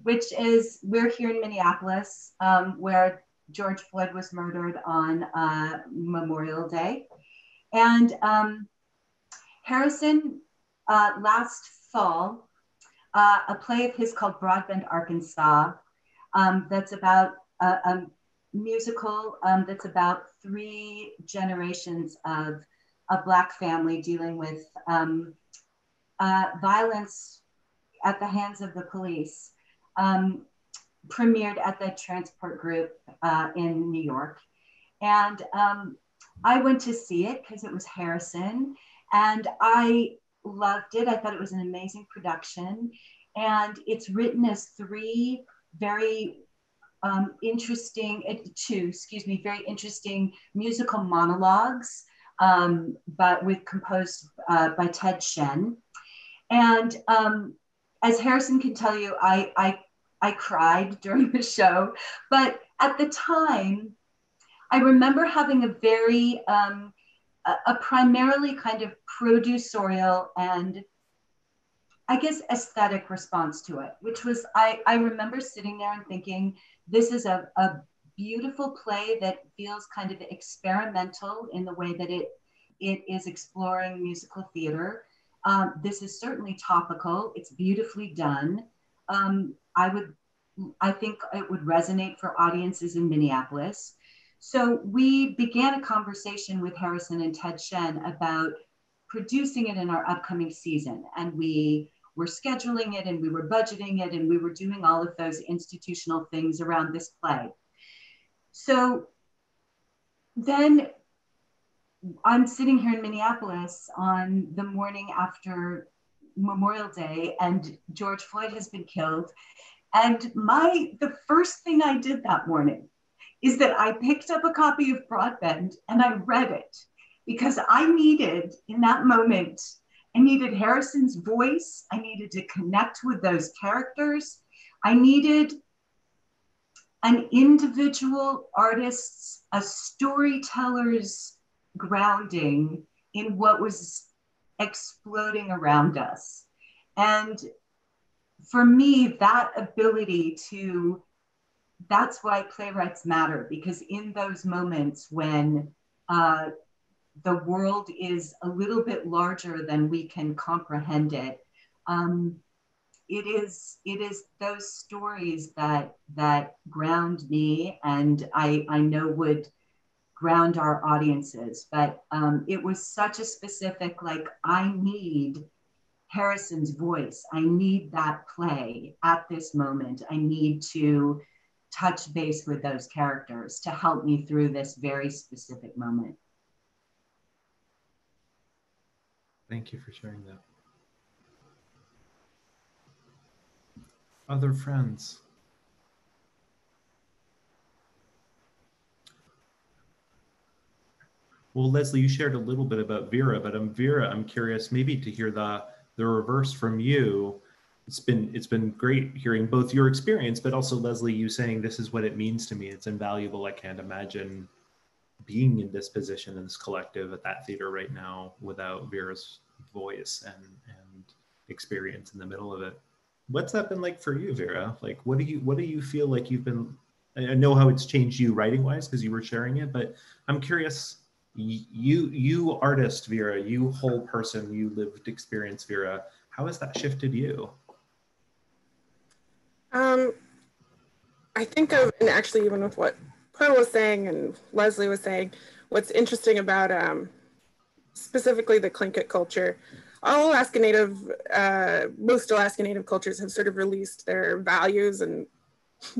G: which is we're here in Minneapolis, where George Floyd was murdered on Memorial Day, and Harrison last fall, a play of his called Broadbent, Arkansas, that's about a musical that's about 3 generations of a Black family dealing with violence at the hands of the police, premiered at the Transport Group in New York. And I went to see it because it was Harrison, and I loved it. I thought it was an amazing production. And it's written as 3 very very interesting musical monologues, but composed by Ted Shen. And as Harrison can tell you, I cried during the show, but at the time, I remember having a very, a primarily kind of producerial and I guess aesthetic response to it, which was, I remember sitting there and thinking, this is a beautiful play that feels kind of experimental in the way that it is exploring musical theater. This is certainly topical. It's beautifully done. I think it would resonate for audiences in Minneapolis. So we began a conversation with Harrison and Ted Shen about producing it in our upcoming season. And we were scheduling it and we were budgeting it and we were doing all of those institutional things around this play. So then I'm sitting here in Minneapolis on the morning after Memorial Day and George Floyd has been killed. And the first thing I did that morning is that I picked up a copy of Broadbent and I read it because I needed, in that moment, I needed Harrison's voice. I needed to connect with those characters. I needed an individual artist's, a storyteller's grounding in what was exploding around us. And for me, that ability to, that's why playwrights matter, because in those moments when the world is a little bit larger than we can comprehend it, it is those stories that ground me, and I know would ground our audiences. But it was such a specific, like, I need Harrison's voice. I need that play at this moment. I need to touch base with those characters to help me through this very specific moment.
B: Thank you for sharing that. Other friends? Well, Leslie, you shared a little bit about Vera, but Vera, I'm curious maybe to hear the reverse from you. It's been great hearing both your experience, but also Leslie, you saying this is what it means to me. It's invaluable. I can't imagine being in this position in this collective at that theater right now without Vera's voice and experience in the middle of it. What's that been like for you, Vera? Like, what do you feel like you've been? I know how it's changed you writing wise because you were sharing it, but I'm curious. You artist, Vera, you whole person, you lived experience, Vera. How has that shifted you?
D: I think of, and actually even with what Pearl was saying and Leslie was saying, what's interesting about specifically the Tlingit culture, all Alaska Native, most Alaska Native cultures have sort of released their values and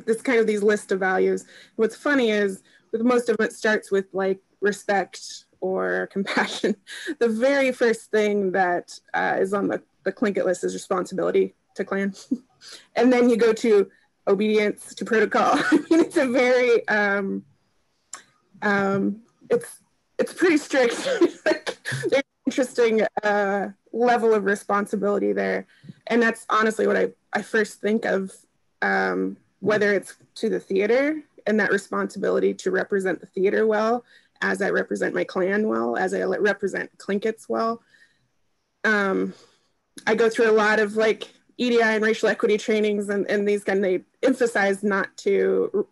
D: this kind of these list of values. What's funny is with most of it starts with like respect or compassion. The very first thing that is on the Tlingit list is responsibility to clan. And then you go to obedience to protocol. I mean, it's a very, it's pretty strict. Like, there's an interesting level of responsibility there. And that's honestly what I first think of, whether it's to the theater and that responsibility to represent the theater well, as I represent my clan well, as I represent Tlingits well. I go through a lot of like EDI and racial equity trainings and these kind of, they emphasize not to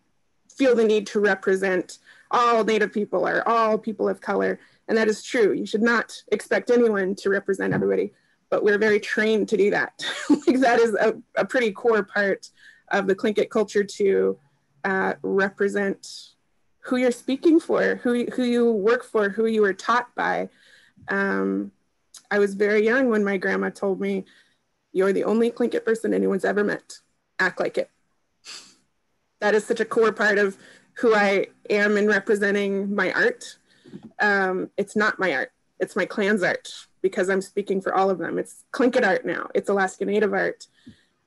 D: feel the need to represent all Native people or all people of color. And that is true. You should not expect anyone to represent everybody, but we're very trained to do that. Like, that is a pretty core part of the Tlingit culture to represent who you're speaking for, who you work for, who you were taught by. I was very young when my grandma told me, "You're the only Tlingit person anyone's ever met. Act like it." That is such a core part of who I am in representing my art. It's not my art, it's my clan's art, because I'm speaking for all of them. It's Tlingit art now, it's Alaska Native art.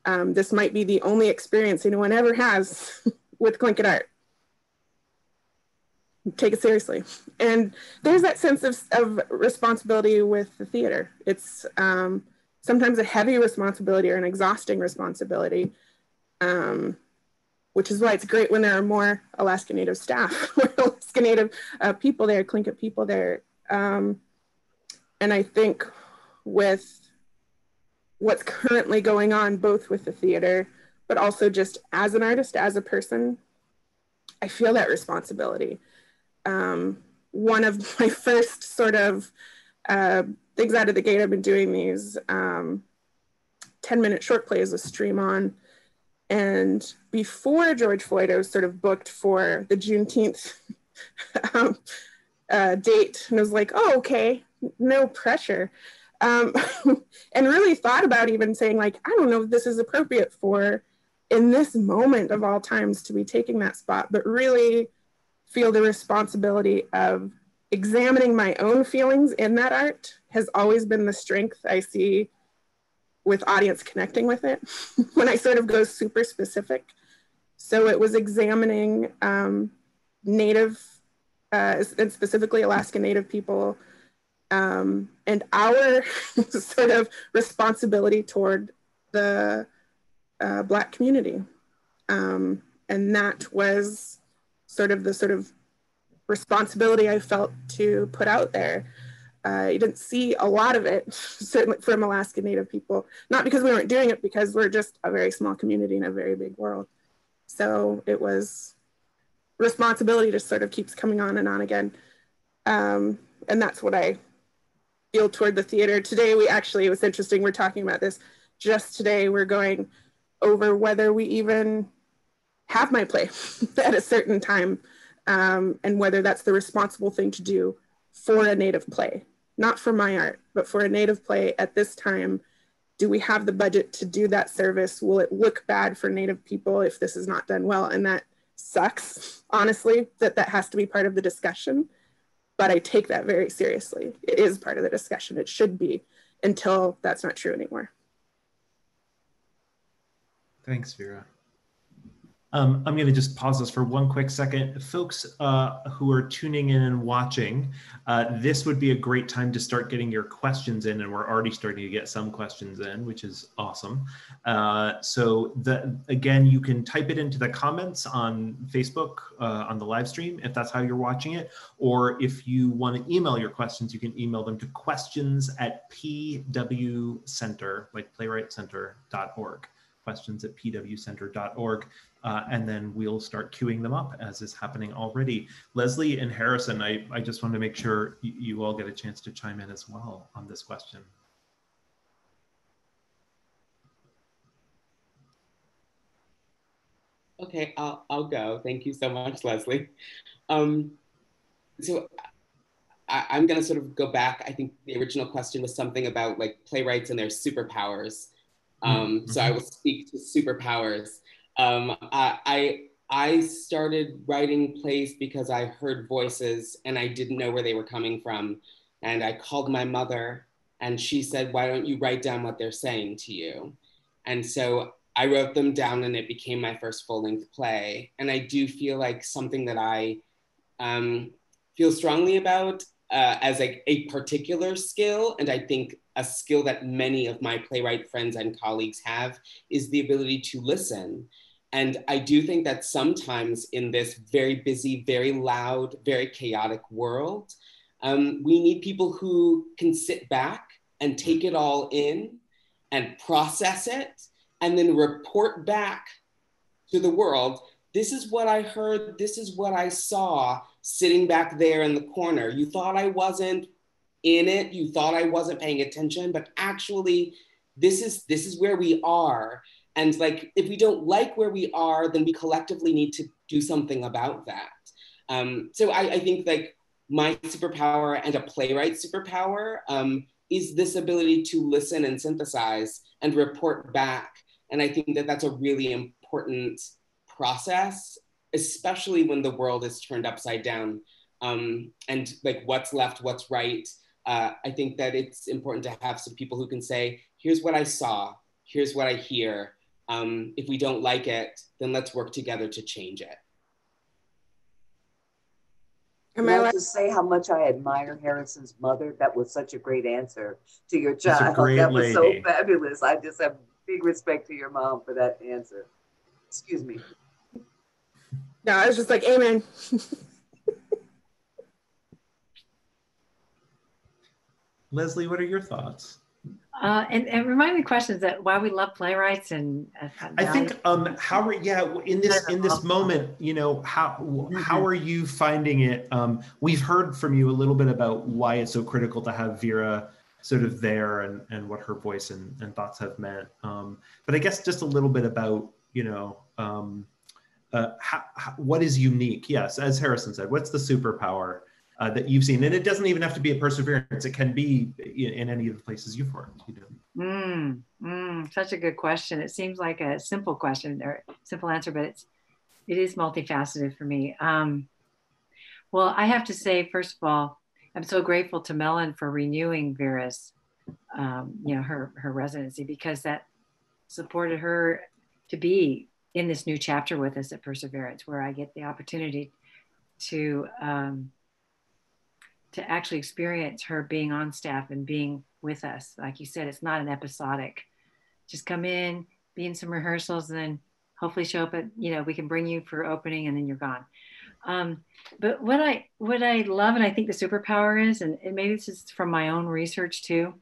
D: This might be the only experience anyone ever has with Tlingit art. Take it seriously. And there's that sense of responsibility with the theater. It's sometimes a heavy responsibility or an exhausting responsibility, which is why it's great when there are more Alaska Native staff, or Alaska Native people there, Tlingit people there. And I think with what's currently going on, both with the theater, but also just as an artist, as a person, I feel that responsibility. One of my first sort of things out of the gate, I've been doing these 10-minute short plays with Stream On. And before George Floyd, I was sort of booked for the Juneteenth date. And I was like, oh, okay, no pressure. And really thought about even saying, like, I don't know if this is appropriate for, in this moment of all times, to be taking that spot, but really feel the responsibility of examining my own feelings in that art has always been the strength I see with audience connecting with it when I sort of go super specific. So it was examining Native, and specifically Alaska Native people, and our sort of responsibility toward the Black community. And that was sort of responsibility I felt to put out there. You didn't see a lot of it, certainly from Alaska Native people, not because we weren't doing it, because we're just a very small community in a very big world. So it was responsibility just sort of keeps coming on and on again. And that's what I feel toward the theater. Today, it was interesting, we're talking about this. just today we're going over whether we even have my play at a certain time, and whether that's the responsible thing to do for a Native play, not for my art, but for a Native play at this time. Do we have the budget to do that service? Will it look bad for Native people if this is not done well? And that sucks, honestly, that has to be part of the discussion, but I take that very seriously. It is part of the discussion. It should be, until that's not true anymore.
B: Thanks, Vera. I'm going to just pause this for one quick second. Folks who are tuning in and watching, this would be a great time to start getting your questions in, and we're already starting to get some questions in, which is awesome. Again, you can type it into the comments on Facebook on the live stream if that's how you're watching it, or if you want to email your questions, you can email them to questions@pwcenter, like playwrightcenter.org. questions@pwcenter.org, and then we'll start queuing them up as is happening already. Leslie and Harrison, I just want to make sure you all get a chance to chime in as well on this question.
E: Okay, I'll go. Thank you so much, Leslie. So I'm going to sort of go back. I think the original question was something about like playwrights and their superpowers. So I will speak to superpowers. I started writing plays because I heard voices and I didn't know where they were coming from. And I called my mother and she said, why don't you write down what they're saying to you? And so I wrote them down and it became my first full-length play. And I do feel like something that I feel strongly about as like a particular skill, and I think a skill that many of my playwright friends and colleagues have, is the ability to listen. And I do think that sometimes in this very busy, very loud, very chaotic world, we need people who can sit back and take it all in and process it and then report back to the world. This is what I heard, this is what I saw sitting back there in the corner. You thought I wasn't in it, you thought I wasn't paying attention, but actually this is where we are. And like, if we don't like where we are, then we collectively need to do something about that. So I think like my superpower and a playwright superpower is this ability to listen and synthesize and report back. And I think that that's a really important process, especially when the world is turned upside down, and like what's left, what's right. I think that it's important to have some people who can say, here's what I saw, here's what I hear. If we don't like it, then let's work together to change it.
C: Can I just say how much I admire Harrison's mother? That was such a great answer to your child. That was so fabulous. I just have big respect to your mom for that answer. Excuse me.
D: No, I was just like, amen.
B: Leslie, what are your thoughts?
F: And remind me questions that why we love playwrights and
B: I think how in this moment, you know, how are you finding it? We've heard from you a little bit about why it's so critical to have Vera sort of there and what her voice and thoughts have meant. But I guess just a little bit about, you know, what is unique? Yes, as Harrison said, what's the superpower that you've seen? And it doesn't even have to be a perseverance. It can be in any of the places you've worked. You know.
F: Such a good question. It seems like a simple question or simple answer, but it is multifaceted for me. Well, I have to say, first of all, I'm so grateful to Melon for renewing Vera's, you know, her residency, because that supported her to be in this new chapter with us at Perseverance, where I get the opportunity to actually experience her being on staff and being with us. Like you said, it's not an episodic, just come in, be in some rehearsals, and then hopefully show up at, you know, we can bring you for opening and then you're gone. But what I love, and I think the superpower is, and maybe this is from my own research too,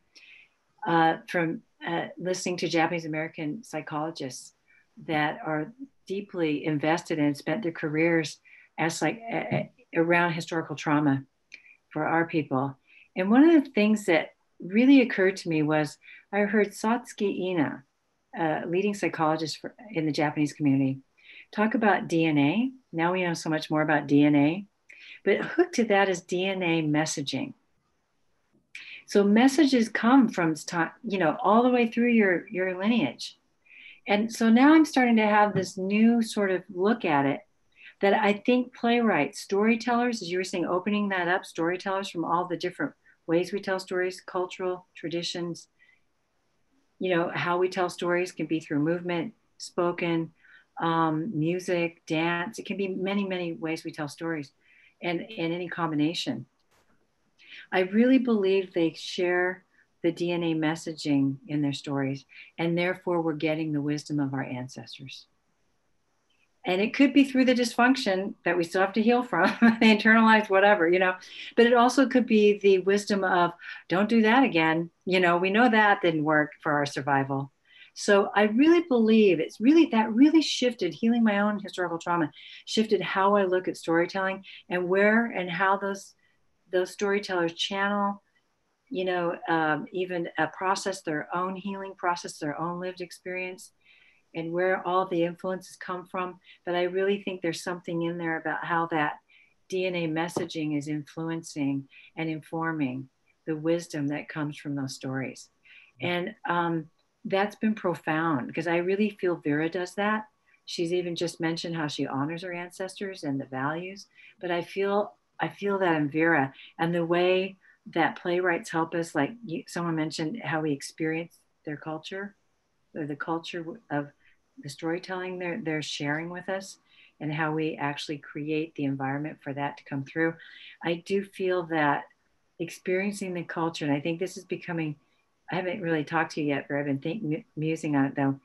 F: from listening to Japanese American psychologists that are deeply invested and spent their careers as like around historical trauma for our people. And one of the things that really occurred to me was I heard Satsuki Ina, a leading psychologist in the Japanese community, talk about DNA. Now we know so much more about DNA, but hooked to that is DNA messaging. So messages come from, you know, all the way through your lineage. And so now I'm starting to have this new sort of look at it that I think playwrights, storytellers, as you were saying, opening that up, storytellers from all the different ways we tell stories, cultural traditions, you know, how we tell stories can be through movement, spoken, music, dance. It can be many, many ways we tell stories and any combination. I really believe they share the DNA messaging in their stories, and therefore we're getting the wisdom of our ancestors. And it could be through the dysfunction that we still have to heal from, the internalized whatever, you know, but it also could be the wisdom of don't do that again. You know, we know that didn't work for our survival. So I really believe it's really, that really shifted, healing my own historical trauma, shifted how I look at storytelling and where and how those storytellers channel, you know, even process their own healing, process their own lived experience, and where all the influences come from. But I really think there's something in there about how that DNA messaging is influencing and informing the wisdom that comes from those stories. And that's been profound because I really feel Vera does that. She's even just mentioned how she honors her ancestors and the values, but I feel that in Vera, and the way that playwrights help us, like someone mentioned how we experience their culture, or the culture of the storytelling they're sharing with us, and how we actually create the environment for that to come through. I do feel that experiencing the culture, and I think this is becoming, I haven't really talked to you yet, but I've been musing on it though.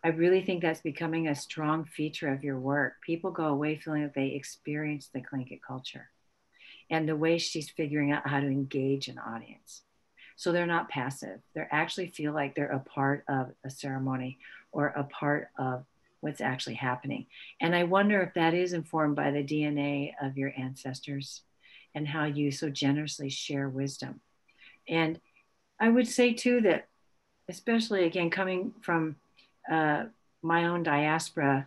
F: I really think that's becoming a strong feature of your work. People go away feeling that they experience the Tlingit culture and the way she's figuring out how to engage an audience. So they're not passive. They actually feel like they're a part of a ceremony or a part of what's actually happening. And I wonder if that is informed by the DNA of your ancestors and how you so generously share wisdom. And I would say too that, especially again, coming from my own diaspora,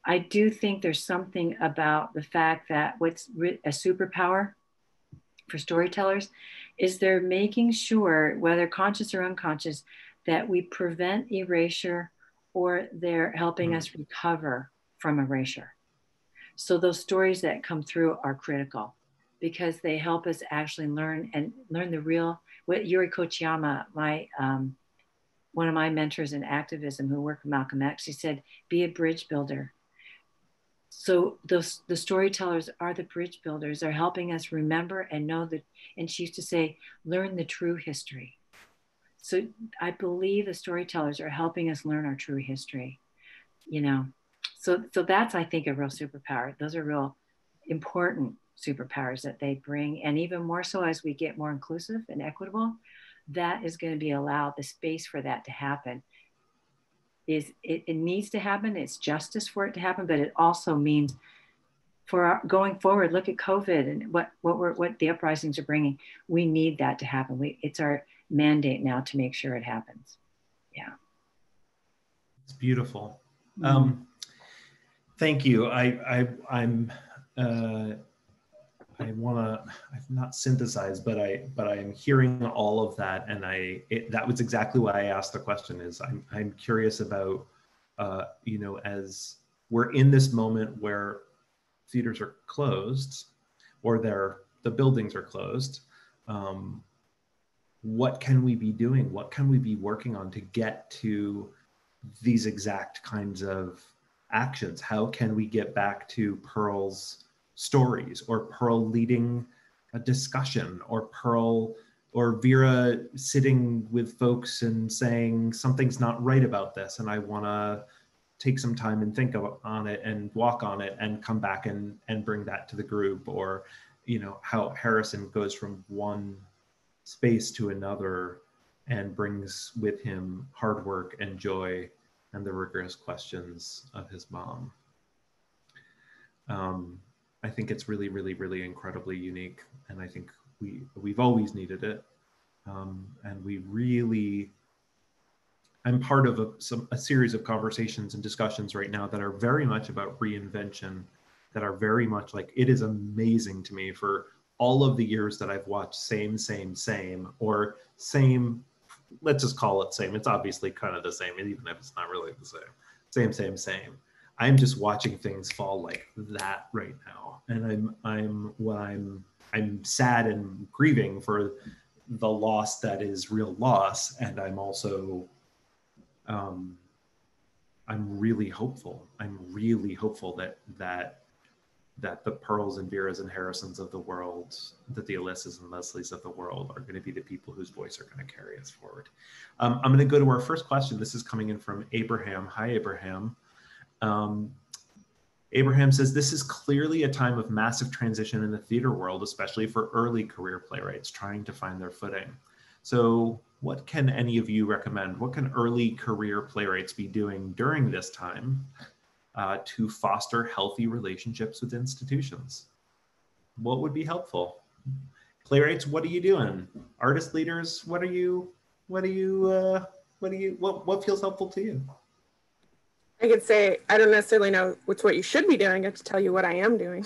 F: I do think there's something about the fact that what's a superpower for storytellers is they're making sure, whether conscious or unconscious, that we prevent erasure, or they're helping us recover from erasure. So those stories that come through are critical because they help us actually learn the real. What Yuri Kochiyama, one of my mentors in activism who worked with Malcolm X, he said, be a bridge builder. So the storytellers are the bridge builders. They're helping us remember and know that, and she used to say, learn the true history. So I believe the storytellers are helping us learn our true history, you know. So that's, I think, a real superpower. Those are real important superpowers that they bring. And even more so as we get more inclusive and equitable, that is going to be allowed the space for that to happen. It needs to happen. It's justice for it to happen, but it also means for going forward, look at COVID and what the uprisings are bringing. We need that to happen. It's our mandate now to make sure it happens. Yeah.
B: It's beautiful.
F: Mm-hmm.
B: Thank you. I'm not synthesized, but I am hearing all of that, and that was exactly why I asked the question. Is I'm curious about, you know, as we're in this moment where theaters are closed, or the buildings are closed, what can we be doing? What can we be working on to get to these exact kinds of actions? How can we get back to Pearl's stories, or Pearl leading a discussion, or Pearl or Vera sitting with folks and saying something's not right about this and I want to take some time and think on it and walk on it and come back and bring that to the group? Or, you know, how Harrison goes from one space to another and brings with him hard work and joy and the rigorous questions of his mom. I think it's really, really, really incredibly unique, and I think we've always needed it. And we really, I'm part of a series of conversations and discussions right now that are very much about reinvention, that are very much like, it is amazing to me for all of the years that I've watched same, or same, let's just call it same. It's obviously kind of the same, even if it's not really the same. Same. I'm just watching things fall like that right now. And I'm sad and grieving for the loss that is real loss. And I'm also, I'm really hopeful. I'm really hopeful that the Pearls and Veras and Harrisons of the world, that the Alysas and Leslies of the world are going to be the people whose voice are going to carry us forward. I'm going to go to our first question. This is coming in from Abraham. Hi, Abraham. Abraham says, this is clearly a time of massive transition in the theater world, especially for early career playwrights trying to find their footing. So what can any of you recommend? What can early career playwrights be doing during this time to foster healthy relationships with institutions? What would be helpful? Playwrights, what are you doing? Artist leaders, what feels helpful to you?
D: I could say, I don't necessarily know what you should be doing. I have to tell you what I am doing.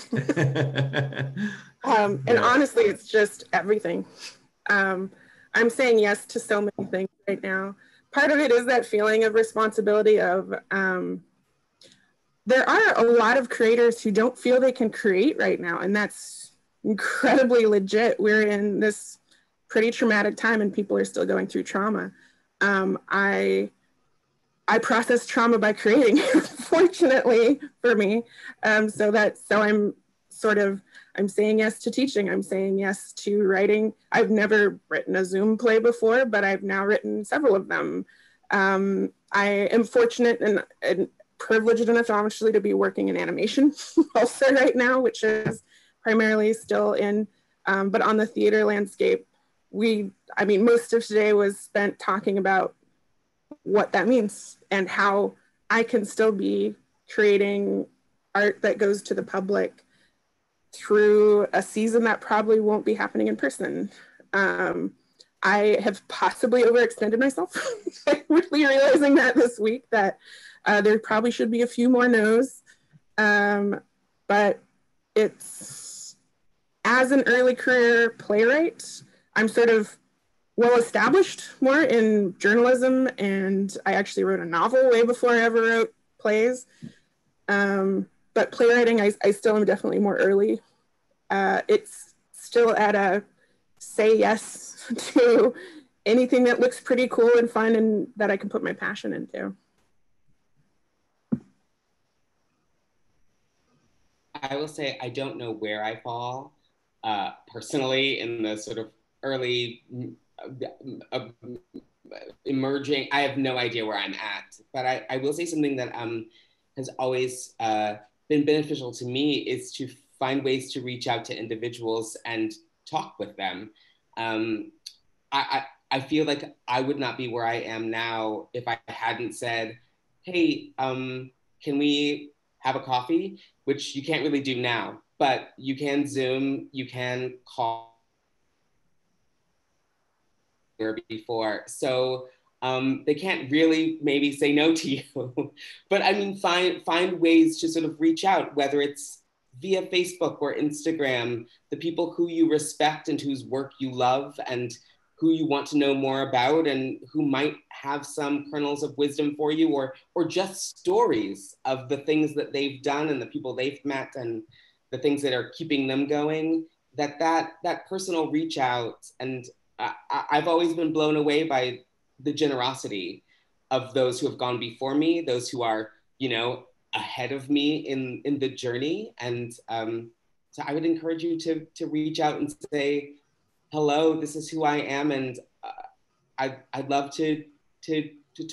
D: And honestly, it's just everything. I'm saying yes to so many things right now. Part of it is that feeling of responsibility of, there are a lot of creators who don't feel they can create right now, and that's incredibly legit. We're in this pretty traumatic time and people are still going through trauma. I process trauma by creating, fortunately for me. So I'm saying yes to teaching. I'm saying yes to writing. I've never written a Zoom play before, but I've now written several of them. I am fortunate and privileged enough, obviously, to be working in animation also right now, which is primarily still in, but on the theater landscape, most of today was spent talking about what that means and how I can still be creating art that goes to the public through a season that probably won't be happening in person. I have possibly overextended myself. I'm really realizing that this week, that there probably should be a few more no's. But it's, as an early career playwright, I'm sort of well established more in journalism, and I actually wrote a novel way before I ever wrote plays. But playwriting, I still am definitely more early. It's still at a say yes to anything that looks pretty cool and fun and that I can put my passion into.
E: I will say I don't know where I fall personally in the sort of early emerging. I have no idea where I'm at, but I will say something that has always been beneficial to me is to find ways to reach out to individuals and talk with them. I feel like I would not be where I am now if I hadn't said, hey, can we have a coffee? Which you can't really do now, but you can Zoom, you can call before. So they can't really maybe say no to you. But I mean, find ways to sort of reach out, whether it's via Facebook or Instagram, the people who you respect and whose work you love and who you want to know more about and who might have some kernels of wisdom for you, or just stories of the things that they've done and the people they've met and the things that are keeping them going, that personal reach out. And I've always been blown away by the generosity of those who have gone before me, those who are, ahead of me in the journey. And so I would encourage you to reach out and say, hello, this is who I am, and I'd love to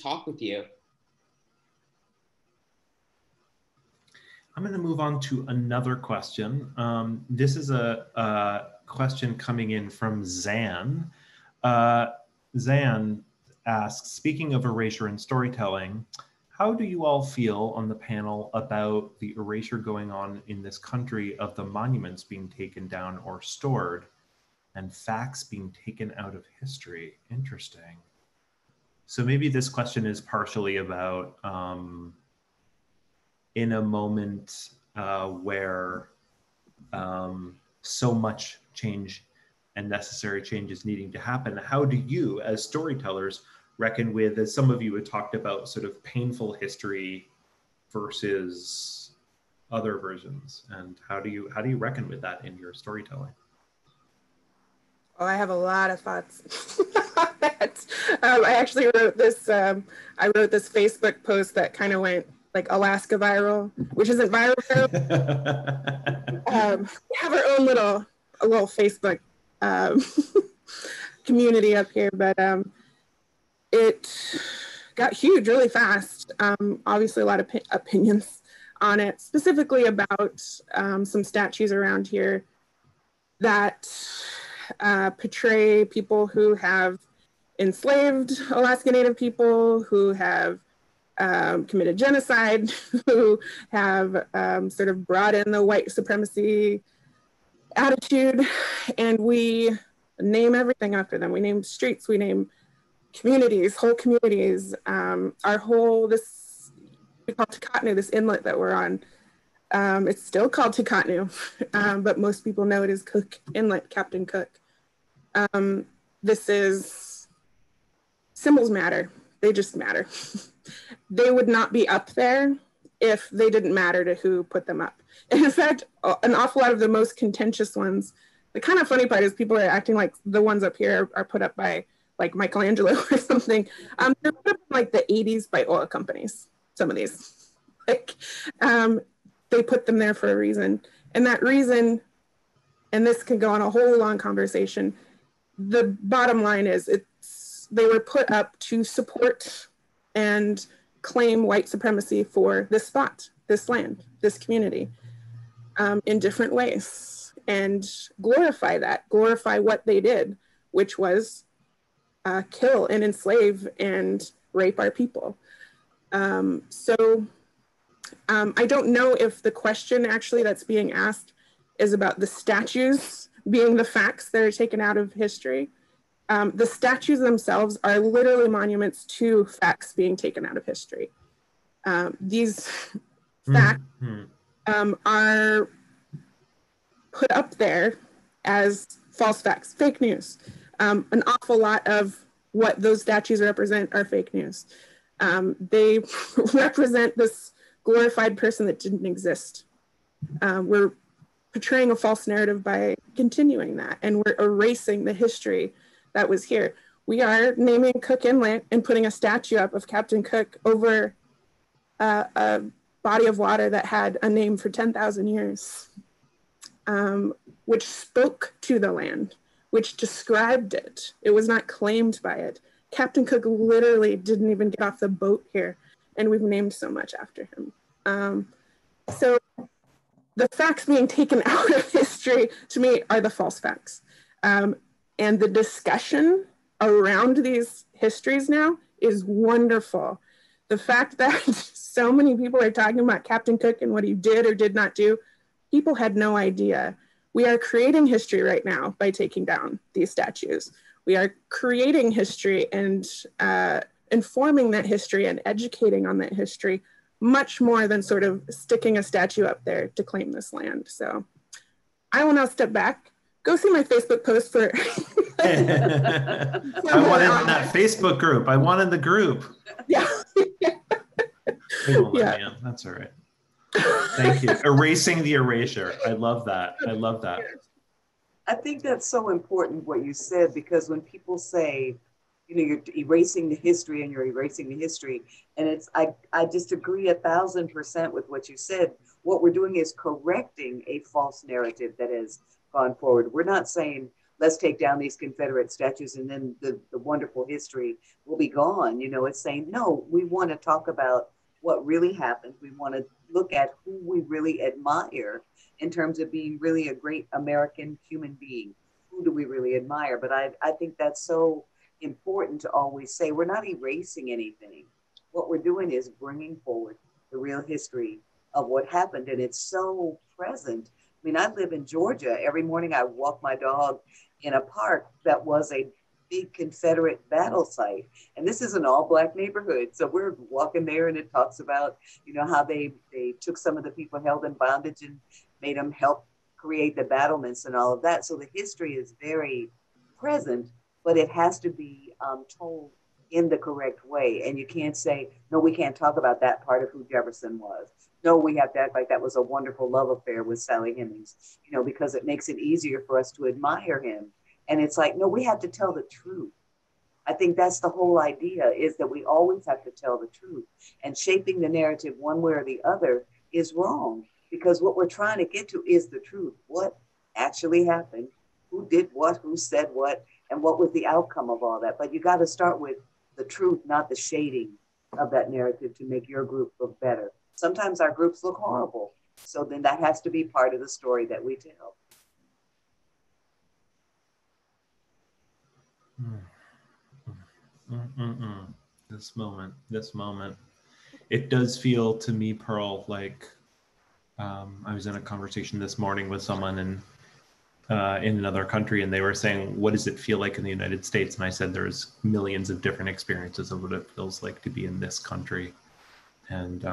E: talk with you.
B: I'm going to move on to another question. This is a question coming in from Zan. Zan asks, speaking of erasure and storytelling, how do you all feel on the panel about the erasure going on in this country of the monuments being taken down or stored? and facts being taken out of history. Interesting. So maybe this question is partially about in a moment where so much change and necessary change is needing to happen, how do you, as storytellers, reckon with, as some of you had talked about, sort of painful history versus other versions, and how do you reckon with that in your storytelling?
D: Oh, I have a lot of thoughts on that. I actually wrote this. I wrote this Facebook post that kind of went like Alaska viral, which isn't viral. We have our own little Facebook community up here, but it got huge really fast. Obviously, a lot of opinions on it, specifically about some statues around here that portray people who have enslaved Alaska Native people, who have committed genocide, who have sort of brought in the white supremacy attitude, and we name everything after them. We name streets, we name communities, whole communities. Our whole, this, we call Tikotnu, this inlet that we're on, it's still called Tikotnu, but most people know it as Cook Inlet, Captain Cook. This is, symbols matter, they just matter. They would not be up there if they didn't matter to who put them up. And in fact, an awful lot of the most contentious ones, the kind of funny part is people are acting like the ones up here are put up by like Michelangelo or something. They're put up in like the 80s by oil companies, some of these. Like, they put them there for a reason. And that reason, and this can go on a whole long conversation, the bottom line is they were put up to support and claim white supremacy for this spot, this land, this community, in different ways, and glorify that, glorify what they did, which was kill and enslave and rape our people. So I don't know if the question actually that's being asked is about the statues being the facts that are taken out of history. The statues themselves are literally monuments to facts being taken out of history. These facts are put up there as false facts, fake news. An awful lot of what those statues represent are fake news. They represent this glorified person that didn't exist. We're portraying a false narrative by continuing that, and we're erasing the history that was here. We are naming Cook Inlet and putting a statue up of Captain Cook over a body of water that had a name for 10,000 years, which spoke to the land, which described it. It was not claimed by it. Captain Cook literally didn't even get off the boat here, and we've named so much after him. So the facts being taken out of history, to me, are the false facts. And the discussion around these histories now is wonderful. The fact that so many people are talking about Captain Cook and what he did or did not do, people had no idea. We are creating history right now by taking down these statues. We are creating history and informing that history and educating on that history much more than sort of sticking a statue up there to claim this land. So I will now step back. Go see my Facebook post for.
B: I wanted in that Facebook group. I wanted the group.
D: Yeah.
B: They won't let me in. That's all right. Thank you. Erasing the erasure. I love that. I love that.
C: I think that's so important what you said, because when people say, you know, you're erasing the history and you're erasing the history, and it's, I just agree 1,000% with what you said. What we're doing is correcting a false narrative that has gone forward. We're not saying, let's take down these Confederate statues and then the wonderful history will be gone. You know, it's saying, no, we want to talk about what really happened. We want to look at who we really admire in terms of being really a great American human being. Who do we really admire? But I think that's so important to always say, we're not erasing anything. What we're doing is bringing forward the real history of what happened. And it's so present I mean, I live in Georgia. Every morning I walk my dog in a park that was a big Confederate battle site. And this is an all Black neighborhood. So we're walking there and it talks about, you know, how they took some of the people held in bondage and made them help create the battlements and all of that. So the history is very present, but it has to be told in the correct way. And you can't say, no, we can't talk about that part of who Jefferson was. No, we have to act like that was a wonderful love affair with Sally Hemings, you know, because it makes it easier for us to admire him. And it's like, no, we have to tell the truth. I think that's the whole idea, is that we always have to tell the truth. And shaping the narrative one way or the other is wrong, because what we're trying to get to is the truth. What actually happened? Who did what? Who said what? And what was the outcome of all that? But you got to start with the truth, not the shading of that narrative to make your group look better. Sometimes our groups look horrible. So then that has to be part of the story that we tell.
B: This moment. It does feel to me, Pearl, like I was in a conversation this morning with someone in another country, and they were saying, what does it feel like in the United States? And I said, there's millions of different experiences of what it feels like to be in this country. And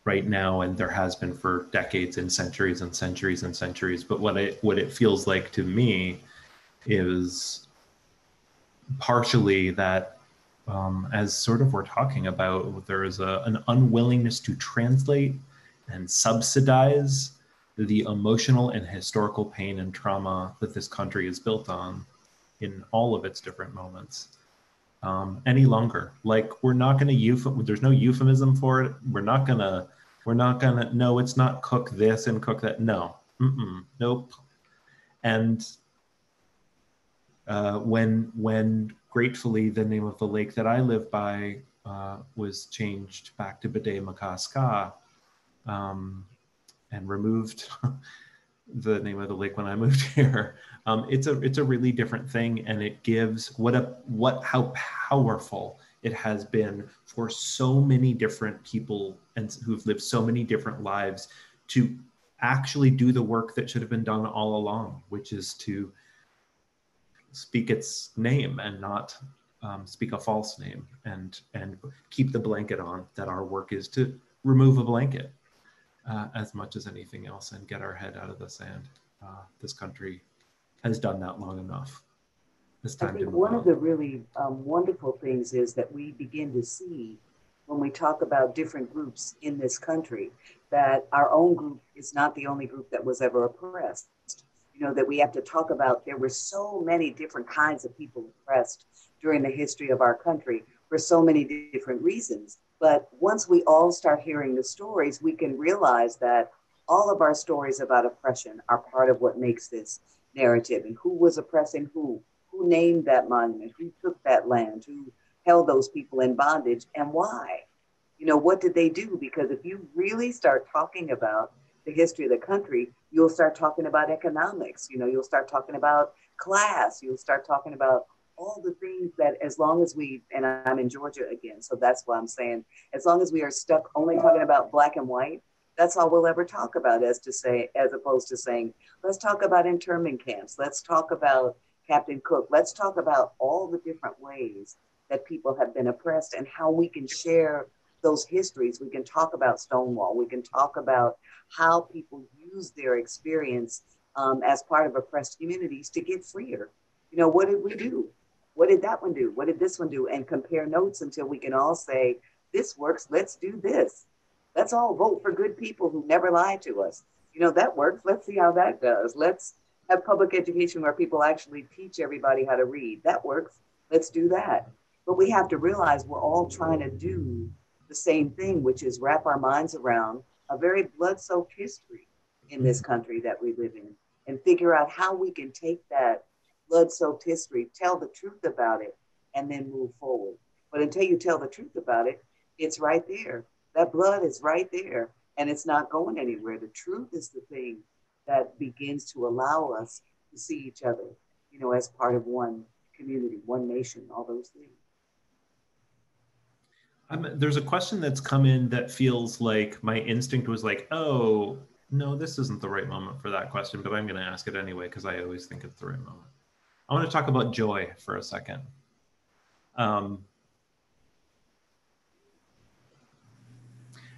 B: right now, and there has been for decades and centuries and centuries and centuries, but what it feels like to me is partially that, as sort of we're talking about, there is an unwillingness to translate and subsidize the emotional and historical pain and trauma that this country is built on in all of its different moments any longer. Like, we're not going to there's no euphemism for it. We're not gonna, no, it's not cook this and cook that. No, nope. And when gratefully the name of the lake that I live by was changed back to Bide Makaska, and removed the name of the lake when I moved here. It's a really different thing, and it gives how powerful it has been for so many different people and who've lived so many different lives to actually do the work that should have been done all along, which is to speak its name and not speak a false name, and keep the blanket on that our work is to remove a blanket as much as anything else and get our head out of the sand. This country has done that long enough. It's time
C: I think
B: to move
C: one
B: on.
C: of the really wonderful things is that we begin to see when we talk about different groups in this country, that our own group is not the only group that was ever oppressed. You know, that we have to talk about, there were so many different kinds of people oppressed during the history of our country for so many different reasons. But once we all start hearing the stories, we can realize that all of our stories about oppression are part of what makes this narrative, and who was oppressing who named that monument, who took that land, who held those people in bondage, and why. You know, what did they do? Because if you really start talking about the history of the country, you'll start talking about economics, you know, you'll start talking about class, you'll start talking about all the things that, as long as we, and I'm in Georgia again, so that's why I'm saying, as long as we are stuck only talking about black and white, that's all we'll ever talk about, as opposed to saying, let's talk about internment camps, let's talk about Captain Cook, let's talk about all the different ways that people have been oppressed and how we can share those histories. We can talk about Stonewall. We can talk about how people use their experience as part of oppressed communities to get freer. You know, what did we do? What did that one do? What did this one do? And compare notes until we can all say, this works, let's do this. Let's all vote for good people who never lied to us. You know, that works, let's see how that does. Let's have public education where people actually teach everybody how to read. That works, let's do that. But we have to realize we're all trying to do the same thing, which is wrap our minds around a very blood-soaked history in this country that we live in, and figure out how we can take that blood-soaked history, tell the truth about it, and then move forward. But until you tell the truth about it, it's right there. That blood is right there, and it's not going anywhere. The truth is the thing that begins to allow us to see each other, you know, as part of one community, one nation, all those things.
B: There's a question that's come in that feels like my instinct was like, oh, No, this isn't the right moment for that question, but I'm going to ask it anyway because I always think it's the right moment. I want to talk about joy for a second.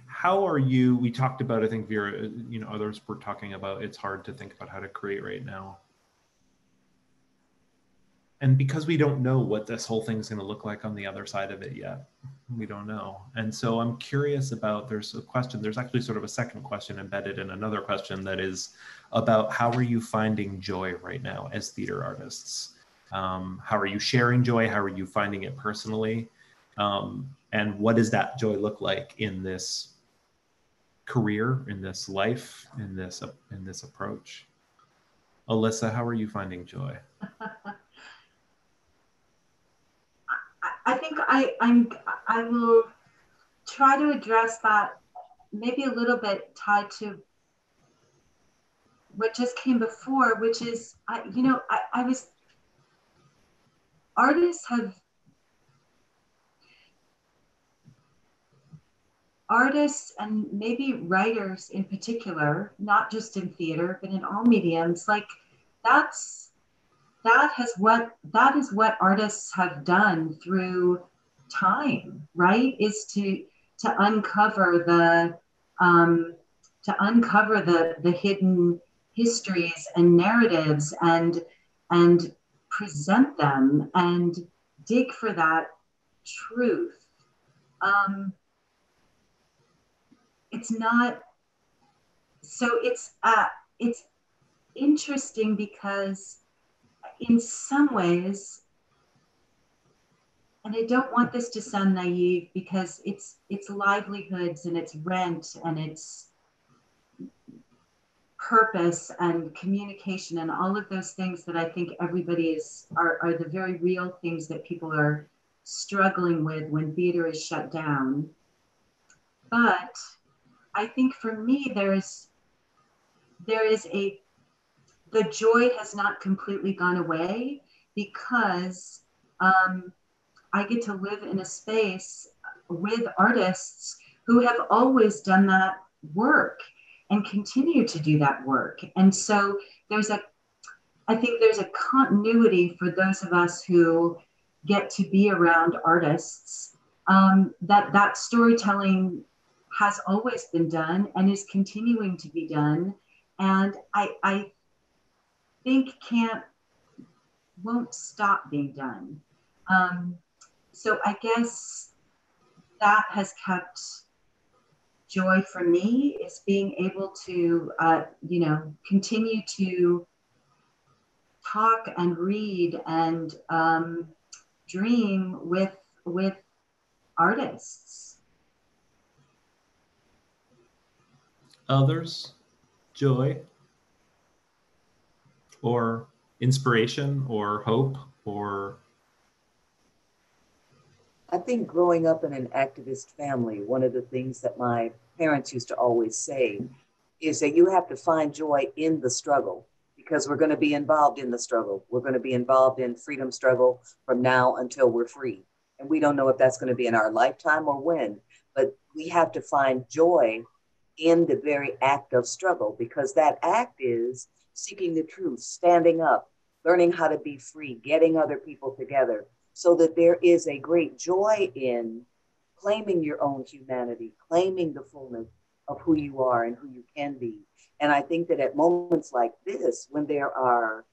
B: How are you, we talked about, I think Vera, you know, others were talking about it's hard to think about how to create right now. And because we don't know what this whole thing's going to look like on the other side of it yet, we don't know. And so I'm curious about, there's a question, there's actually sort of a second question embedded in another question that is about how are you finding joy right now as theater artists? How are you sharing joy? How are you finding it personally? And what does that joy look like in this career, in this life, in this approach? Alyssa, how are you finding joy?
G: I think I will try to address that maybe a little bit tied to what just came before, which is, artists and maybe writers in particular, not just in theater, but in all mediums, like that is what artists have done through time, right? Is to uncover the hidden histories and narratives and present them and dig for that truth. It's not, so it's interesting because in some ways, and I don't want this to sound naive because it's livelihoods and it's rent and it's purpose and communication and all of those things that I think everybody are the very real things that people are struggling with when theater is shut down. But I think for me, the joy has not completely gone away because I get to live in a space with artists who have always done that work and continue to do that work. And so I think there's a continuity for those of us who get to be around artists, that storytelling has always been done and is continuing to be done. And I think won't stop being done. So I guess that has kept joy for me, is being able to, continue to talk and read and dream with artists.
B: Others, joy, or inspiration, or hope, or?
C: I think growing up in an activist family, one of the things that my parents used to always say is that you have to find joy in the struggle, because we're going to be involved in the struggle. We're going to be involved in freedom struggle from now until we're free. And we don't know if that's going to be in our lifetime or when, but we have to find joy in the very act of struggle, because that act is seeking the truth, standing up, learning how to be free, getting other people together, so that there is a great joy in claiming your own humanity, claiming the fullness of who you are and who you can be. And I think that at moments like this, when there are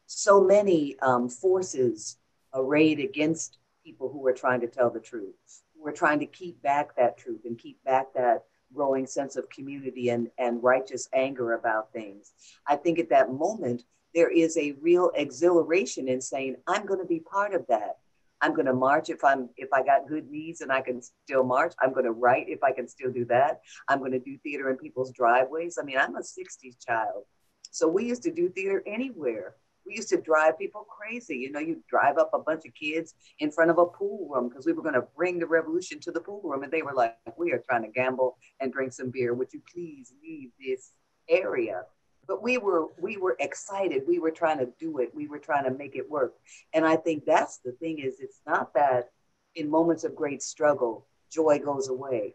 C: so many forces arrayed against people who are trying to tell the truth, who are trying to keep back that truth and keep back that growing sense of community and righteous anger about things, I think at that moment, there is a real exhilaration in saying, I'm going to be part of that. I'm going to march if I got good knees and I can still march. I'm going to write if I can still do that. I'm going to do theater in people's driveways. I mean, I'm a 60s child. So we used to do theater anywhere. We used to drive people crazy. You know, you drive up a bunch of kids in front of a pool room because we were going to bring the revolution to the pool room. And they were like, we are trying to gamble and drink some beer. Would you please leave this area? But we were excited. We were trying to do it. We were trying to make it work. And I think that's the thing, is it's not that in moments of great struggle, joy goes away.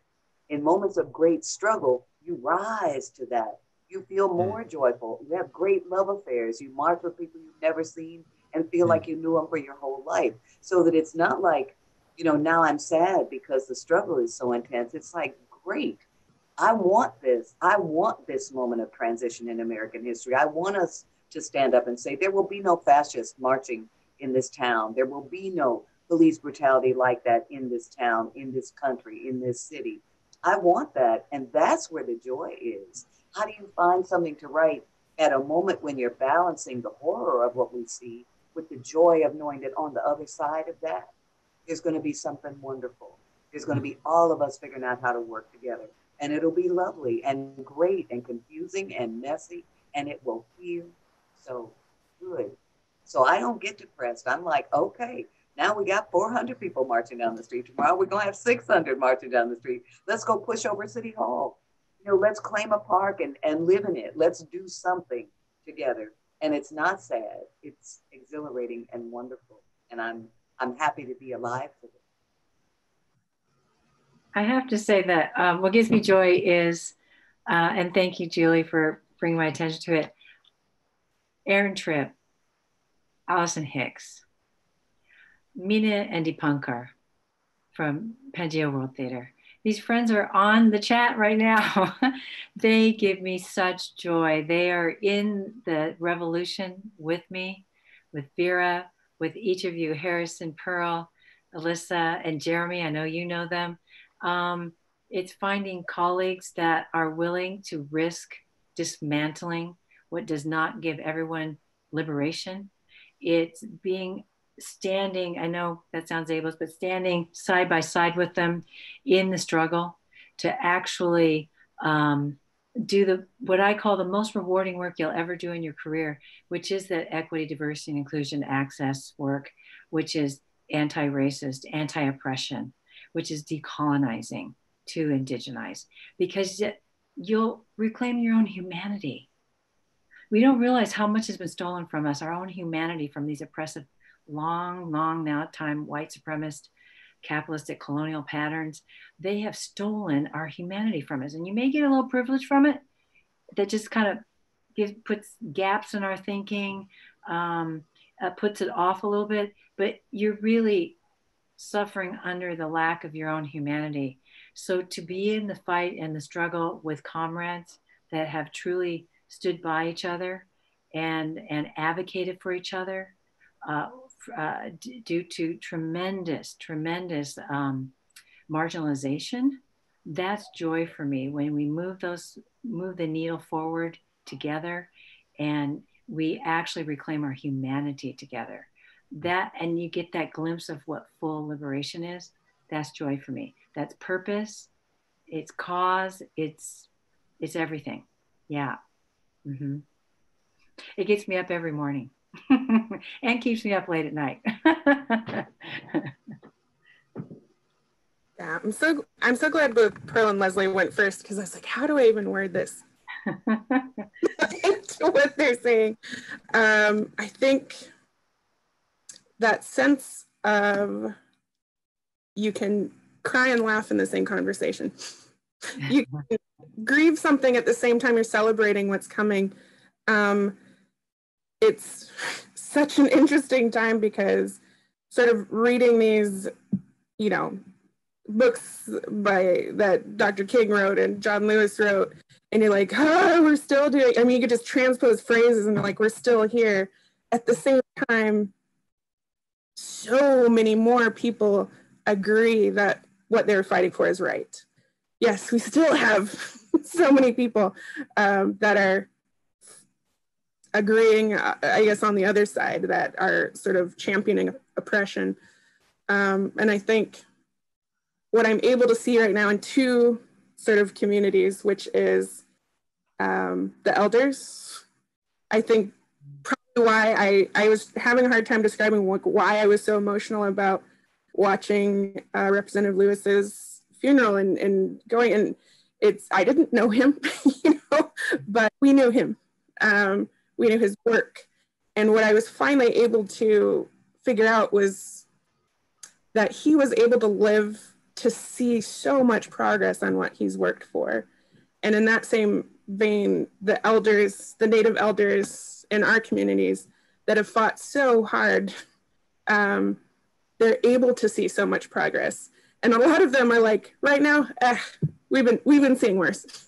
C: In moments of great struggle, You rise to that. You feel more joyful. You have great love affairs. You march with people you've never seen and feel like you knew them for your whole life. So that it's not like, you know, now I'm sad because the struggle is so intense. It's like, great. I want this. I want this moment of transition in American history. I want us to stand up and say, there will be no fascists marching in this town. There will be no police brutality like that in this town, in this country, in this city. I want that. And that's where the joy is. How do you find something to write at a moment when you're balancing the horror of what we see with the joy of knowing that on the other side of that, there's going to be something wonderful. There's going to be all of us figuring out how to work together. And it'll be lovely and great and confusing and messy, and it will feel so good. So I don't get depressed. I'm like, okay, now we got 400 people marching down the street. Tomorrow we're going to have 600 marching down the street. Let's go push over City Hall. You know, let's claim a park and live in it. Let's do something together. And it's not sad. It's exhilarating and wonderful. And I'm happy to be alive today.
F: I have to say that what gives me joy is, and thank you, Julie, for bringing my attention to it, Aaron Tripp, Allison Hicks, Mina and Dipankar from Pangea World Theater. These friends are on the chat right now. They give me such joy. They are in the revolution with me, with Vera, with each of you, Harrison, Pearl, Alyssa, and Jeremy. I know you know them. It's finding colleagues that are willing to risk dismantling what does not give everyone liberation. It's standing, I know that sounds ableist, but standing side by side with them in the struggle to actually do what I call the most rewarding work you'll ever do in your career, which is that equity, diversity, and inclusion access work, which is anti-racist, anti-oppression, which is decolonizing to indigenize, because you'll reclaim your own humanity. We don't realize how much has been stolen from us, our own humanity, from these oppressive, long now time white supremacist, capitalistic, colonial patterns. They have stolen our humanity from us. And you may get a little privilege from it that just kind of puts gaps in our thinking, puts it off a little bit, but you're really suffering under the lack of your own humanity. So to be in the fight and the struggle with comrades that have truly stood by each other and advocated for each other due to tremendous marginalization, that's joy for me when we move the needle forward together and we actually reclaim our humanity together. That, and you get that glimpse of what full liberation is. That's joy for me. That's purpose. It's cause. It's everything. Yeah. Mm-hmm. It gets me up every morning and keeps me up late at night.
D: Yeah, I'm so glad both Pearl and Leslie went first, because I was like, how do I even word this? What they're saying. I think that sense of you can cry and laugh in the same conversation. You can grieve something at the same time you're celebrating what's coming. It's such an interesting time, because sort of reading these, you know, books that Dr. King wrote and John Lewis wrote, and you're like, oh, we're still doing, I mean, you could just transpose phrases and like, we're still here. At the same time, so many more people agree that what they're fighting for is right. Yes, we still have so many people that are agreeing, I guess, on the other side, that are sort of championing oppression. And I think what I'm able to see right now in two sort of communities, which is the elders, I think probably why I was having a hard time describing why I was so emotional about watching Representative Lewis's funeral and going, and I didn't know him, you know, but we knew him. We knew his work. And what I was finally able to figure out was that he was able to live to see so much progress on what he's worked for. And in that same vein, the elders, the Native elders in our communities that have fought so hard, they're able to see so much progress. And a lot of them are like, right now, we've been seeing worse.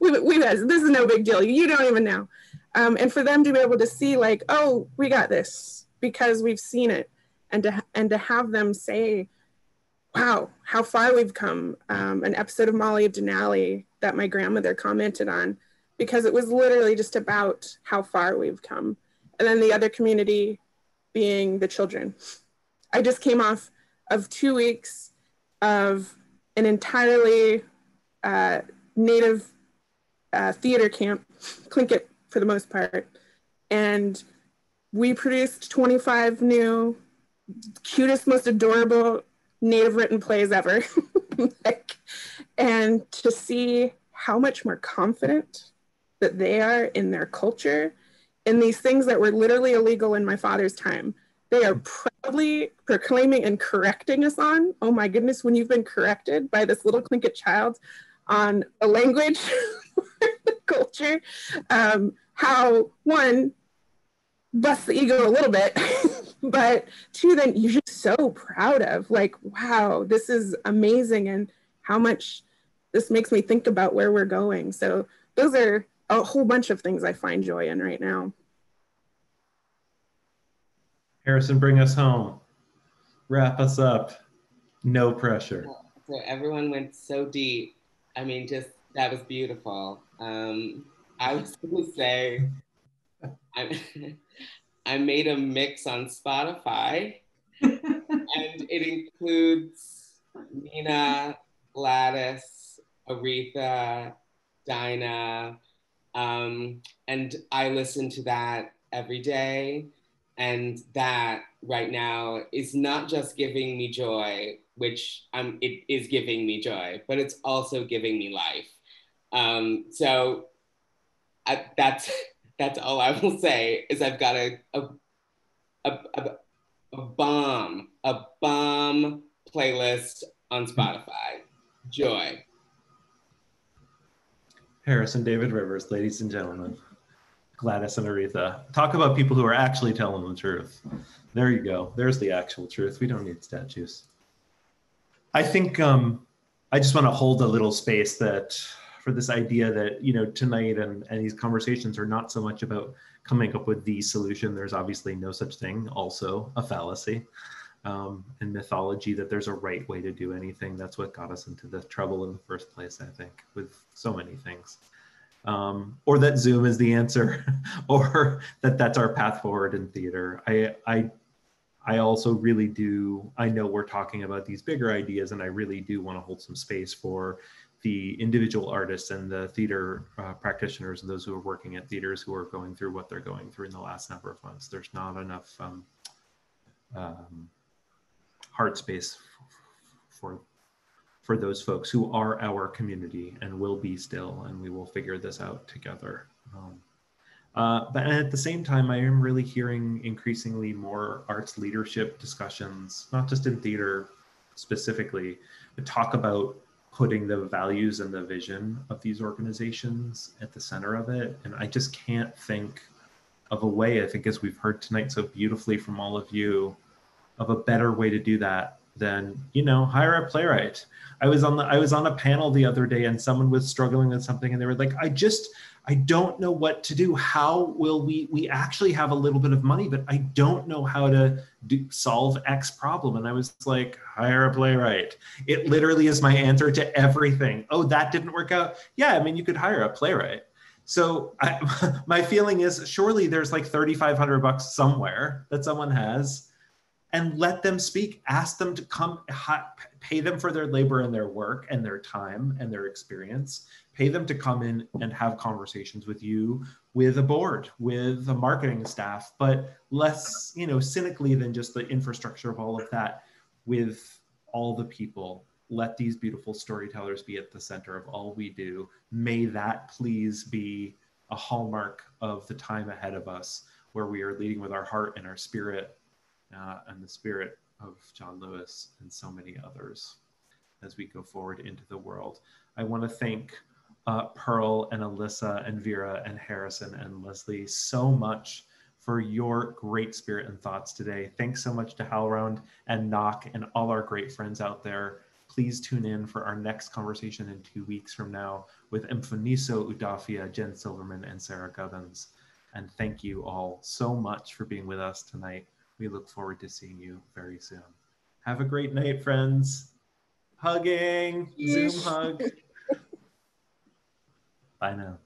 D: we've had, this is no big deal. You don't even know. And for them to be able to see like, oh, we got this because we've seen it, and to have them say, wow, how far we've come. An episode of Molly of Denali that my grandmother commented on, because it was literally just about how far we've come. And then the other community being the children. I just came off of 2 weeks of an entirely Native theater camp, Tlingit for the most part. And we produced 25 new, cutest, most adorable Native written plays ever. And to see how much more confident that they are in their culture, in these things that were literally illegal in my father's time, they are proudly proclaiming and correcting us on. Oh my goodness, when you've been corrected by this little Tlingit child on a language, culture, how one, bust the ego a little bit, but two, then you're just so proud of, like, wow, this is amazing, and how much this makes me think about where we're going. So those are a whole bunch of things I find joy in right now.
B: Harrison, bring us home. Wrap us up. No pressure.
E: So everyone went so deep. I mean, just, that was beautiful. I was gonna say, I made a mix on Spotify, and it includes Nina, Gladys, Aretha, Dinah, and I listen to that every day. And that right now is not just giving me joy, which it is giving me joy, but it's also giving me life. So that's all I will say, is I've got a bomb playlist on Spotify. Joy.
B: Harrison David Rivers, ladies and gentlemen. Gladys and Aretha. Talk about people who are actually telling the truth. There you go. There's the actual truth. We don't need statues. I think I just want to hold a little space that for this idea that, you know, tonight and these conversations are not so much about coming up with the solution. There's obviously no such thing, also a fallacy and mythology that there's a right way to do anything. That's what got us into the trouble in the first place, I think, with so many things. Or that Zoom is the answer, or that that's our path forward in theater. I also really do, I know we're talking about these bigger ideas, and I really do want to hold some space for the individual artists and the theater practitioners and those who are working at theaters who are going through what they're going through in the last number of months. There's not enough heart space for those folks who are our community and will be still, and we will figure this out together. But at the same time, I am really hearing increasingly more arts leadership discussions, not just in theater specifically, but talk about putting the values and the vision of these organizations at the center of it. And I just can't think of a way, I think as we've heard tonight so beautifully from all of you, of a better way to do that than, you know, hire a playwright. I was on a panel the other day and someone was struggling with something and they were like, I don't know what to do. How will we actually have a little bit of money, but I don't know how to solve X problem. And I was like, hire a playwright. It literally is my answer to everything. Oh, that didn't work out. Yeah, I mean, you could hire a playwright. So my feeling is surely there's like $3,500 somewhere that someone has, and let them speak, ask them to come, pay them for their labor and their work and their time and their experience, pay them to come in and have conversations with you, with a board, with a marketing staff, but less, you know, cynically than just the infrastructure of all of that, with all the people. Let these beautiful storytellers be at the center of all we do. May that please be a hallmark of the time ahead of us, where we are leading with our heart and our spirit, and the spirit of John Lewis and so many others as we go forward into the world. I want to thank Pearl and Alyssa and Vera and Harrison and Leslie so much for your great spirit and thoughts today. Thanks so much to HowlRound and Knock and all our great friends out there. Please tune in for our next conversation in 2 weeks from now with Mfoniso Udafia, Jen Silverman, and Sarah Gubbins. And thank you all so much for being with us tonight. We look forward to seeing you very soon. Have a great night, friends. Hugging, Zoom hug. Bye now.